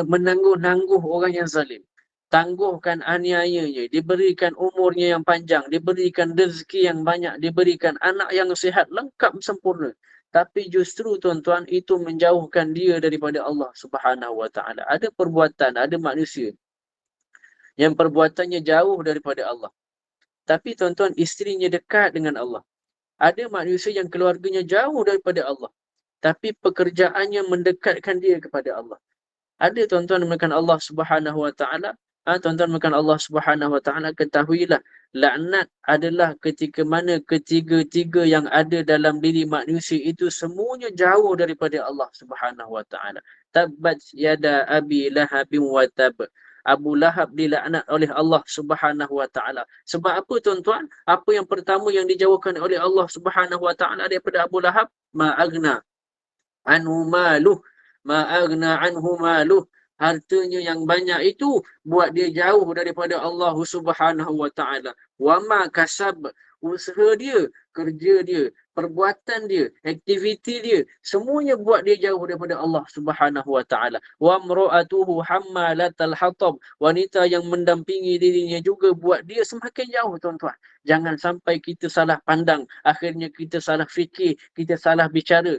menangguh-nangguh orang yang zalim. Tangguhkan aniayanya, diberikan umurnya yang panjang, diberikan rezeki yang banyak, diberikan anak yang sihat, lengkap sempurna. Tapi justru, tuan-tuan, itu menjauhkan dia daripada Allah Subhanahu Wa Taala. Ada perbuatan, ada manusia yang perbuatannya jauh daripada Allah. Tapi tuan-tuan, isterinya dekat dengan Allah. Ada manusia yang keluarganya jauh daripada Allah, tapi pekerjaannya mendekatkan dia kepada Allah. Ada tuan-tuan makan Allah Subhanahu Wa Taala. Tuan-tuan makan Allah Subhanahu Wa Taala, ketahuilah laknat adalah ketika mana ketiga-tiga yang ada dalam diri manusia itu semuanya jauh daripada Allah Subhanahu Wa Taala. Tabbat yada abi lahabin wa tab. Abu Lahab dilaknat oleh Allah Subhanahu Wa Taala. Sebab apa, tuan-tuan? Apa yang pertama yang dijauhkan oleh Allah Subhanahu Wa Taala daripada Abu Lahab? Ma'agna anhu maluh. Ma'agna anhu maluh. Hartanya yang banyak itu buat dia jauh daripada Allah Subhanahu Wa Taala. Wa ma kasab, usaha dia, kerja dia, perbuatan dia, aktiviti dia, semuanya buat dia jauh daripada Allah Subhanahu Wa Taala. Wa mra'atuhu hammalatal hatab, wanita yang mendampingi dirinya juga buat dia semakin jauh, tuan-tuan. Jangan sampai kita salah pandang, akhirnya kita salah fikir, kita salah bicara,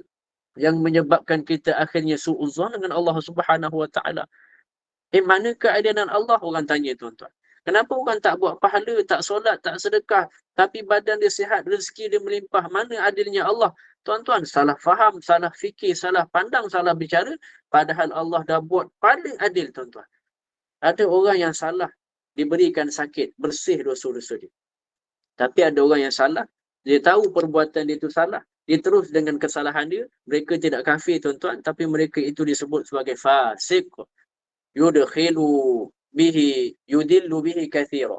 yang menyebabkan kita akhirnya su'uzan dengan Allah Subhanahu Wa Taala. Mana keadilan Allah, orang tanya, tuan-tuan. Kenapa orang tak buat pahala, tak solat, tak sedekah, tapi badan dia sihat, rezeki dia melimpah? Mana adilnya Allah? Tuan-tuan, salah faham, salah fikir, salah pandang, salah bicara, padahal Allah dah buat paling adil, tuan-tuan. Ada orang yang salah, diberikan sakit, bersih dosa-dosa dia. Tapi ada orang yang salah, dia tahu perbuatan dia itu salah, dia terus dengan kesalahan dia. Mereka tidak kafir, tuan-tuan, tapi mereka itu disebut sebagai fasik. Yudkhilu bihi, yudillu bihi kathira.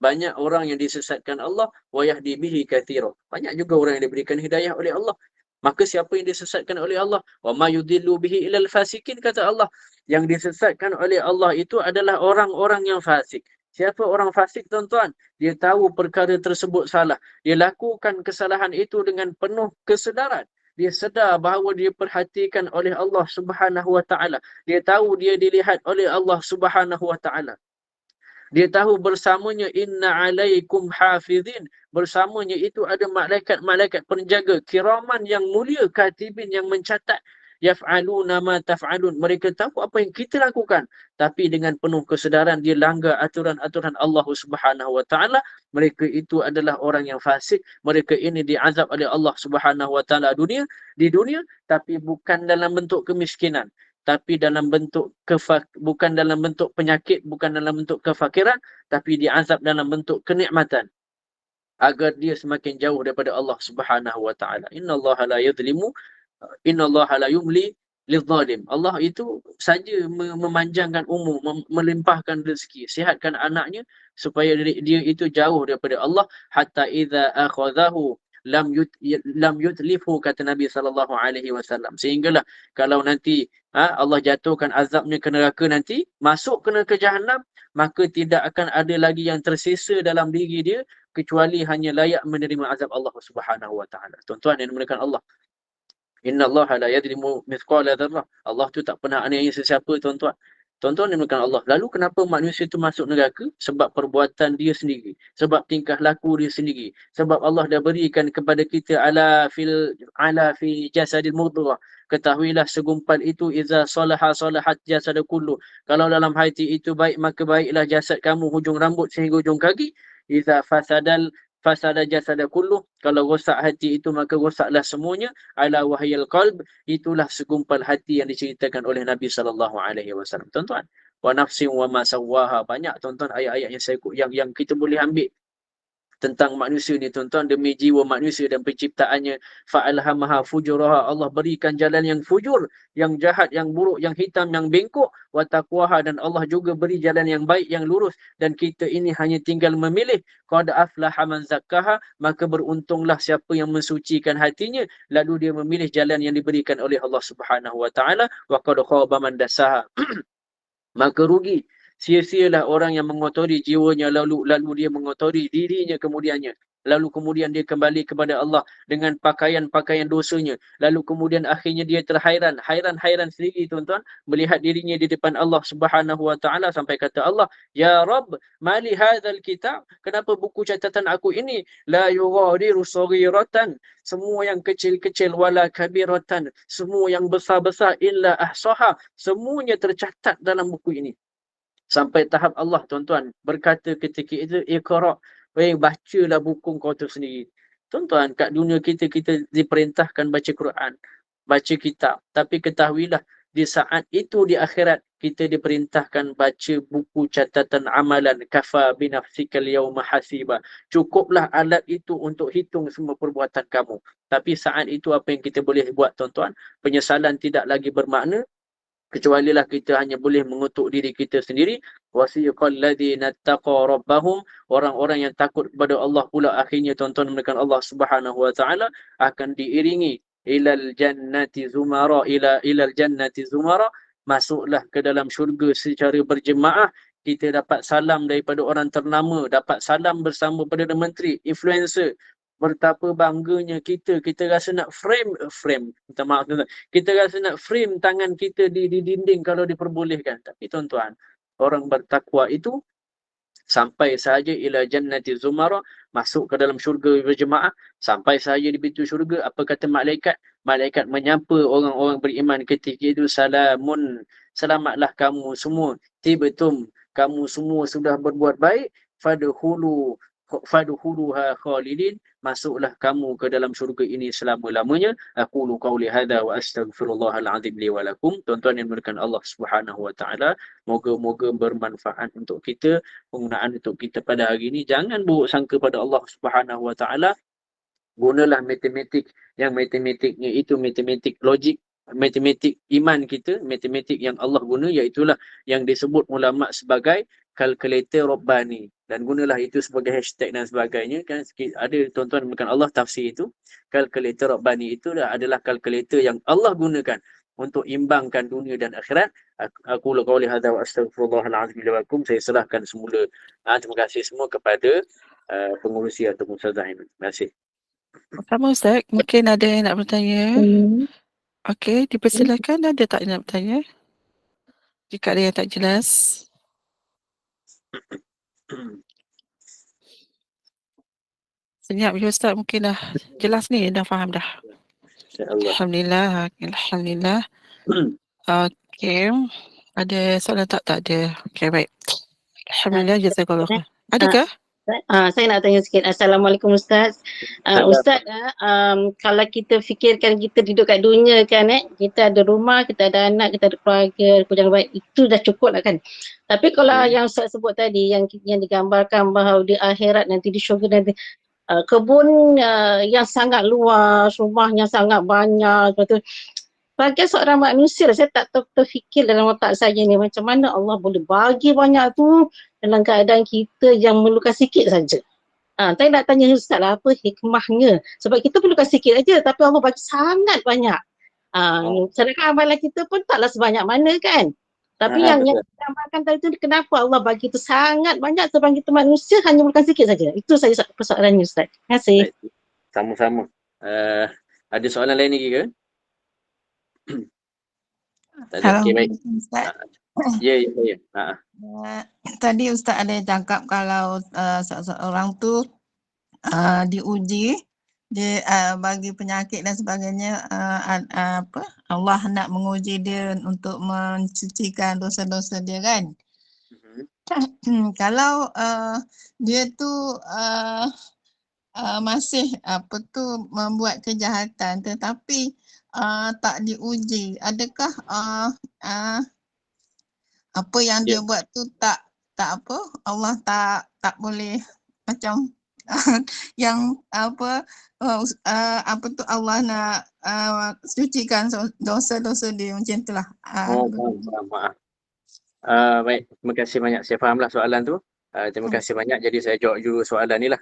Banyak orang yang disesatkan Allah, wa yahdi bihi kathira. Banyak juga orang yang diberikan hidayah oleh Allah. Maka siapa yang disesatkan oleh Allah? Wa ma yudillu bihi ilal fasikin, kata Allah. Yang disesatkan oleh Allah itu adalah orang-orang yang fasik. Siapa orang fasik, tuan-tuan? Dia tahu perkara tersebut salah. Dia lakukan kesalahan itu dengan penuh kesedaran. Dia sedar bahawa dia perhatikan oleh Allah Subhanahu Wa Taala. Dia tahu dia dilihat oleh Allah Subhanahu Wa Taala. Dia tahu bersamanya inna alaikum hafizin. Bersamanya itu ada malaikat-malaikat penjaga kiraman yang mulia, katibin yang mencatat. Yaf'aluna ma taf'alun. Mereka tahu apa yang kita lakukan. Tapi dengan penuh kesedaran dia langgar aturan-aturan Allah Subhanahu Wa Taala. Mereka itu adalah orang yang fasik. Mereka ini diazab oleh Allah Subhanahu Wa Taala di dunia, tapi bukan dalam bentuk kemiskinan, tapi dalam bentuk bukan dalam bentuk penyakit, bukan dalam bentuk kefakiran, tapi diazab dalam bentuk kenikmatan, agar dia semakin jauh daripada Allah Subhanahu Wa Taala. Innallaha la yumli lidzalim. Allah itu saja memanjangkan umur, melimpahkan rezeki, sihatkan anaknya supaya dia itu jauh daripada Allah, hatta idza akhadhahu lam yutlifhu, kata Nabi SAW. Sehinggalah kalau nanti Allah jatuhkan azabnya ke neraka nanti, masuk ke neraka Jahannam, maka tidak akan ada lagi yang tersisa dalam diri dia kecuali hanya layak menerima azab Allah Subhanahu wa taala. Tuan-tuan yang dimuliakan Allah, Inna Allah la yadrimu mithqala dzarrah. Allah tu tak pernah aniaya sesiapa, tuan-tuan. Tuan-tuan dimuliakan Allah. Lalu kenapa manusia itu masuk neraka? Sebab perbuatan dia sendiri. Sebab tingkah laku dia sendiri. Sebab Allah dah berikan kepada kita ala fi jasadil mudghah. Ketahuilah segumpal itu iza salaha salahat jasad kullu. Kalau dalam hati itu baik, maka baiklah jasad kamu hujung rambut sehingga hujung kaki. Iza fasada jasad kullu. Kalau rosak hati itu, maka rosaklah semuanya. Ala wahyal qalb, itulah segumpal hati yang diceritakan oleh Nabi SAW. Tuan-tuan, wa nafsin wa ma sawwaha, banyak tuan-tuan ayat-ayat yang kita boleh ambil tentang manusia ni, tuan-tuan, demi jiwa manusia dan penciptaannya. Fa'alhamaha fujuraha, Allah berikan jalan yang fujur, yang jahat, yang buruk, yang hitam, yang bengkok. Wa taqwaha, dan Allah juga beri jalan yang baik, yang lurus, dan kita ini hanya tinggal memilih. Qad aflaha man zakkaha, maka beruntunglah siapa yang mensucikan hatinya lalu dia memilih jalan yang diberikan oleh Allah Subhanahu wa taala. Wa qad khaba man dassaha, maka rugi, sia-sialah orang yang mengotori jiwanya lalu dia mengotori dirinya kemudiannya. Lalu kemudian dia kembali kepada Allah dengan pakaian-pakaian dosanya. Lalu kemudian akhirnya dia hairan sendiri, tuan-tuan, melihat dirinya di depan Allah Subhanahu wa taala, sampai kata Allah, "Ya Rabb, mali hadzal kitab?" Kenapa buku catatan aku ini la yughadiru saghiratan, semua yang kecil-kecil, wala kabiratan, semua yang besar-besar, illa ahsaha, semuanya tercatat dalam buku ini. Sampai tahap Allah, tuan-tuan, berkata ketika itu, "Iqra'." Bacalah buku kau tu sendiri. Tuan-tuan, kat dunia kita diperintahkan baca Quran, baca kitab. Tapi ketahuilah, di saat itu di akhirat, kita diperintahkan baca buku catatan amalan. Kafa binafsikal yawma hasiba. Cukuplah alat itu untuk hitung semua perbuatan kamu. Tapi saat itu apa yang kita boleh buat, tuan-tuan? Penyesalan tidak lagi bermakna, kecualilah kita hanya boleh mengutuk diri kita sendiri. Wasiqal ladzina taqaw rabbahum, orang-orang yang takut kepada Allah pula akhirnya, tuan-tuan menekan Allah Subhanahu wa taala, akan diiringi ilal jannati zumara, ilal jannati zumara, masuklah ke dalam syurga secara berjemaah. Kita dapat salam daripada orang ternama, dapat salam bersama Perdana Menteri, influencer. Betapa bangganya kita rasa nak frame, minta maaf tuan-tuan, kita rasa nak frame tangan kita di dinding kalau diperbolehkan. Tapi tuan-tuan, orang bertakwa itu sampai sahaja ila jannati zumara, masuk ke dalam syurga berjemaah. Sampai sahaja di pintu syurga, apa kata malaikat? Malaikat menyapa orang-orang beriman ketika itu, salamun, selamatlah kamu semua, tibatum, kamu semua sudah berbuat baik, fadkhuluha khalidin, masuklah kamu ke dalam syurga ini selama-lamanya. Aqulu qauli hadza wa astaghfirullahal azim li wa lakum. Tuan-tuan yang dimuliakan Allah Subhanahu wa taala, moga-moga bermanfaat untuk kita penggunaan untuk kita pada hari ini. Jangan buruk sangka pada Allah Subhanahu wa taala. Gunalah matematik yang matematiknya itu matematik logik, matematik iman kita, matematik yang Allah guna, iaitulah yang disebut ulama sebagai kalkulator Rabbani. Dan gunalah itu sebagai hashtag dan sebagainya, kan. Ada tuan-tuan bukan Allah tafsir itu, kalkulator Rabbani itu adalah kalkulator yang Allah gunakan untuk imbangkan dunia dan akhirat. Aku qauli hadza wa astaghfirullahal azim li wa lakum. Saya serahkan semula. Terima kasih semua kepada pengurusi atau Ustazah ini. Terima kasih. Sama Ustaz, mungkin ada yang nak bertanya. Okey, dipersilakan. Ada tak yang nak bertanya? Jika ada yang tak jelas. Senyap je Ustaz, mungkin dah jelas ni, dah faham dah. Alhamdulillah. Alhamdulillah. Okey. Ada soalan tak? Tak ada. Okey, baik. Alhamdulillah, jazakallah khair. Adakah? Saya nak tanya sikit. Assalamualaikum Ustaz. Ustaz, kalau kita fikirkan kita duduk kat dunia kan, kita ada rumah, kita ada anak, kita ada keluarga, yang baik, itu dah cukup lah kan. Tapi kalau yang Ustaz sebut tadi, yang digambarkan bahawa di akhirat nanti, di syurga nanti, kebun yang sangat luas, rumah yang sangat banyak, betul. Bagi seorang manusia, saya tak terfikir dalam otak saya ni macam mana Allah boleh bagi banyak tu dalam keadaan kita yang memerlukan sikit saja. Saya nak tanya Ustaz lah, apa hikmahnya? Sebab kita perlukan sikit aja tapi Allah bagi sangat banyak. Sedangkan amalan kita pun taklah sebanyak mana kan? Tapi yang kita amalkan tadi tu, kenapa Allah bagi tu sangat banyak sebab kita manusia hanya memerlukan sikit saja? Itu saja persoalannya Ustaz. Terima kasih. Sama-sama. Ada soalan lain lagi ke? Assalamualaikum Ustaz. Ya. Tadi Ustaz ada cakap kalau seorang tu diuji, dia bagi penyakit dan sebagainya, Allah nak menguji dia untuk mencucikan dosa-dosa dia kan. Kalau dia tu masih membuat kejahatan tetapi tak diuji, adakah apa yang dia buat tu Allah tak boleh macam yang Allah nak sucikan dosa-dosa dia macam itulah. Maaf. Baik, terima kasih banyak. Saya fahamlah soalan tu. Terima kasih banyak. Jadi saya jawab dulu soalan ni lah.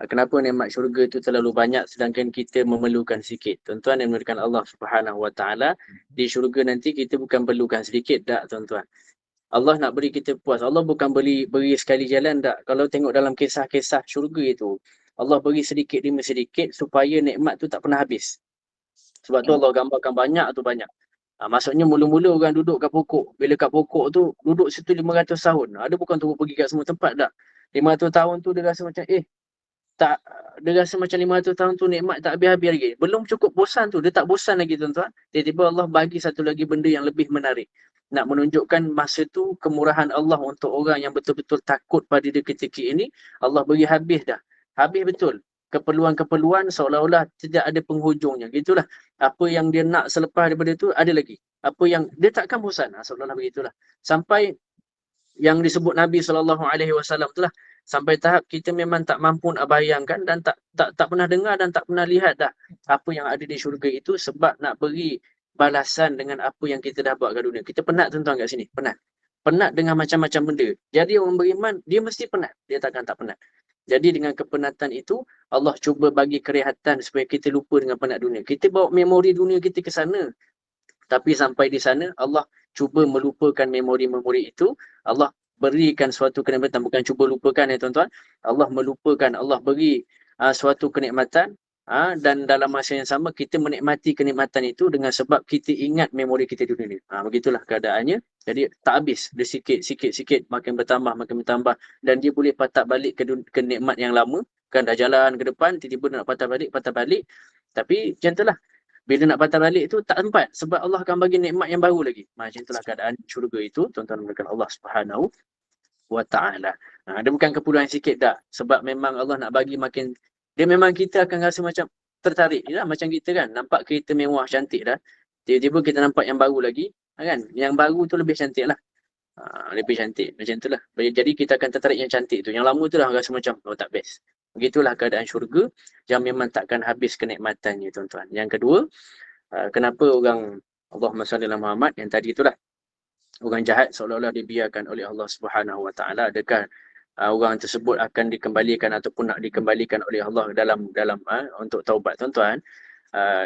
Kenapa nikmat syurga tu terlalu banyak sedangkan kita memerlukan sikit? Tuan-tuan yang memerlukan Allah Subhanahu Wa Taala, di syurga nanti kita bukan perlukan sedikit tak tuan-tuan. Allah nak beri kita puas. Allah bukan beri sekali jalan tak. Kalau tengok dalam kisah-kisah syurga itu, Allah beri sedikit demi sedikit supaya nikmat tu tak pernah habis. Sebab tu Allah gambarkan banyak tu banyak. Maksudnya mula-mula orang duduk kat pokok. Bila kat pokok tu, duduk situ 500 tahun. Ada bukan turun pergi kat semua tempat tak. 500 tahun tu dia rasa macam dia rasa macam 500 tahun tu nikmat tak habis-habis lagi. Belum cukup bosan tu. Dia tak bosan lagi tuan-tuan. Tiba-tiba Allah bagi satu lagi benda yang lebih menarik. Nak menunjukkan masa tu kemurahan Allah untuk orang yang betul-betul takut pada dia ketika ini. Allah beri habis dah. Habis betul. Keperluan-keperluan seolah-olah tidak ada penghujungnya. Gitulah. Apa yang dia nak selepas daripada tu ada lagi. Apa yang dia takkan bosan. Seolah-olah begitulah. Sampai yang disebut Nabi SAW tu lah. Sampai tahap kita memang tak mampu nak bayangkan dan tak pernah dengar dan tak pernah lihat dah apa yang ada di syurga itu sebab nak beri balasan dengan apa yang kita dah buat kat dunia. Kita penat tuan-tuan kat sini. Penat dengan macam-macam benda. Jadi orang beriman, dia mesti penat. Dia takkan tak penat. Jadi dengan kepenatan itu, Allah cuba bagi kerehatan supaya kita lupa dengan penat dunia. Kita bawa memori dunia kita ke sana. Tapi sampai di sana, Allah cuba melupakan memori-memori itu. Allah berikan suatu kenikmatan, bukan cuba lupakan ya tuan-tuan. Allah melupakan, Allah beri suatu kenikmatan dan dalam masa yang sama kita menikmati kenikmatan itu dengan sebab kita ingat memori kita di dunia. Begitulah keadaannya. Jadi tak habis, dia sikit, makin bertambah dan dia boleh patah balik ke nikmat yang lama. Kan dah jalan ke depan, tiba-tiba nak patah balik. Tapi macam itulah. Bila nak patah balik tu tak sempat sebab Allah akan bagi nikmat yang baru lagi. Macam itulah keadaan syurga itu, tuan-tuan menekan Allah Subhanahu Wa Taala. Dia bukan keperluan sikit tak. Sebab memang Allah nak bagi makin, dia memang kita akan rasa macam tertarik lah, macam kita kan nampak kereta mewah cantik dah. Tiba-tiba kita nampak yang baru lagi, kan? Yang baru tu lebih cantik lah. Lebih cantik. Macam itulah. Jadi kita akan tertarik yang cantik tu. Yang lama tu dah rasa macam tak best. Begitulah keadaan syurga yang memang takkan habis kenikmatannya tuan-tuan. Yang kedua, kenapa orang Allahumma salli ala Muhammad yang tadi itulah. Orang jahat seolah-olah dibiarkan oleh Allah Subhanahu Wa Taala. Adakah orang tersebut akan dikembalikan ataupun nak dikembalikan oleh Allah dalam untuk taubat tuan-tuan?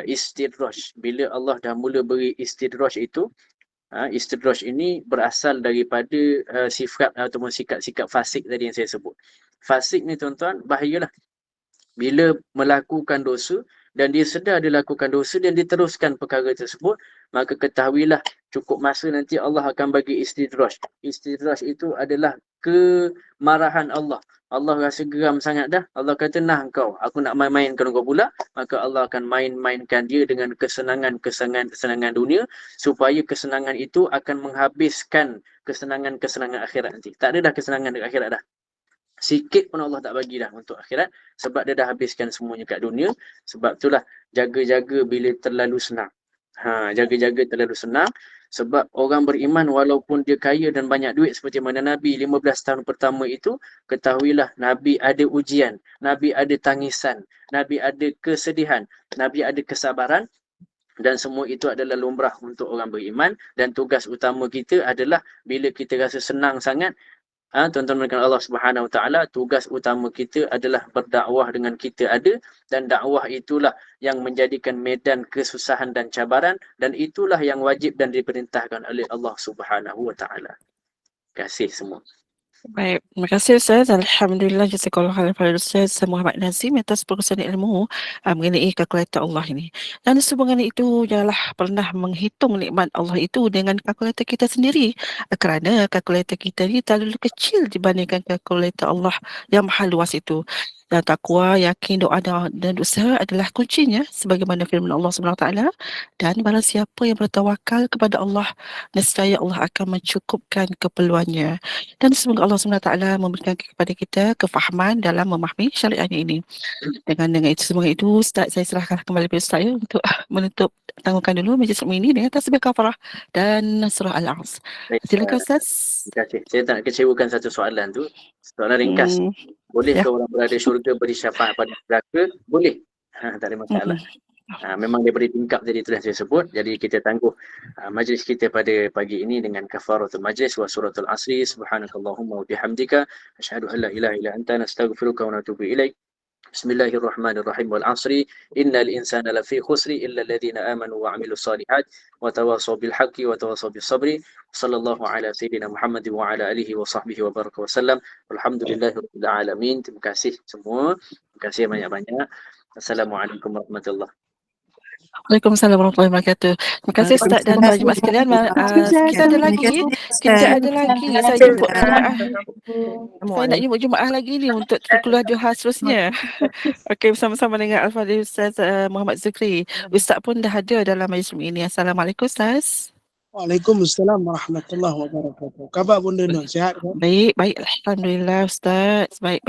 Istidraj. Bila Allah dah mula beri istidraj itu, istidraj ini berasal daripada sifat ataupun sikap fasik tadi yang saya sebut. Fasik ni tuan-tuan bahayalah. Bila melakukan dosa dan dia sedar dia lakukan dosa dan diteruskan perkara tersebut, maka ketahuilah cukup masa nanti Allah akan bagi istidraj. Istidraj itu adalah kemarahan Allah. Allah rasa geram sangat dah. Allah kata, nah engkau, aku nak main-mainkan kau pula. Maka Allah akan main-mainkan dia dengan kesenangan dunia supaya kesenangan itu akan menghabiskan kesenangan akhirat nanti. Tak ada dah kesenangan dekat akhirat dah. Sikit pun Allah tak bagi dah untuk akhirat sebab dia dah habiskan semuanya kat dunia. Sebab itulah jaga-jaga bila terlalu senang. Jaga-jaga terlalu senang sebab orang beriman walaupun dia kaya dan banyak duit seperti mana Nabi 15 tahun pertama itu, ketahuilah Nabi ada ujian, Nabi ada tangisan, Nabi ada kesedihan, Nabi ada kesabaran Dan semua itu adalah lumrah untuk orang beriman, dan tugas utama kita adalah bila kita rasa senang sangat, tuan-tuan dengan Allah Subhanahu Wa Taala, tugas utama kita adalah berdakwah dengan kita ada, dan dakwah itulah yang menjadikan medan kesusahan dan cabaran, dan itulah yang wajib dan diperintahkan oleh Allah Subhanahu Wa Taala. Terima kasih semua. Baik, terima kasih Ustaz. Alhamdulillah, jazakallahu khairan kepada Ustaz Muhammad Nazim atas perusahaan ilmu mengenai kalkulator Allah ini. Dan sehubungan itu, janganlah pernah menghitung nikmat Allah itu dengan kalkulator kita sendiri, kerana kalkulator kita ni terlalu kecil dibandingkan kalkulator Allah yang maha luas itu. Dan takwa, yakin, doa dan usaha adalah kuncinya, sebagaimana firman Allah SWT. Dan barang siapa yang bertawakal kepada Allah, nescaya Allah akan mencukupkan keperluannya. Dan semoga Allah SWT memberikan kepada kita kefahaman dalam memahami syariatnya ini. Dengan itu, semoga itu Ustaz, saya serahkan kembali kepada Ustaz untuk menutup, tangguhkan dulu majlis ini dengan tasbih kafarah dan surah Al-As. Silakan Ustaz. Terima kasih. Saya tak nak kecewakan satu soalan tu. Soalan ringkas. Boleh ke orang berada syurga beri syafaat pada neraka? Boleh. Tak ada masalah. Memang dia beri tingkap tadi telah saya sebut. Jadi kita tangguh majlis kita pada pagi ini dengan kafaratul majlis wa suratul asri. Subhanakallahumma wa bihamdika asyhadu an la ilaha illa anta nastaghfiruka wa natubu ilaik. Bismillahirrahmanirrahim. Wal asri innal insana lafi khusri illa alladhina amanu wa amilus solihat wa tawasaw bil haqqi wa tawasaw bis sabri. Sallallahu ala sayyidina Muhammad wa ala alihi wa sahbihi wa baraka wasallam. Alhamdulillahirabbil alamin. Terima kasih semua. Terima kasih banyak-banyak. Assalamualaikum warahmatullahi wabarakatuh. Waalaikumsalam warahmatullahi wabarakatuh. Terima kasih Ustaz dan para jemaah sekalian. Kita ada lagi. Saya jemput jemaah. Saya nak jemput jemaah lagi ni untuk kuliah Johar seterusnya. Okey, bersama-sama dengan Al-Fadhil Ustaz Muhammad Zikri. Ustaz pun dah ada dalam majlis ini. Assalamualaikum Ustaz. Waalaikumsalam warahmatullahi wabarakatuh. Khabar Bunda Nur, sihat kan? Baik. Alhamdulillah Ustaz. Baik.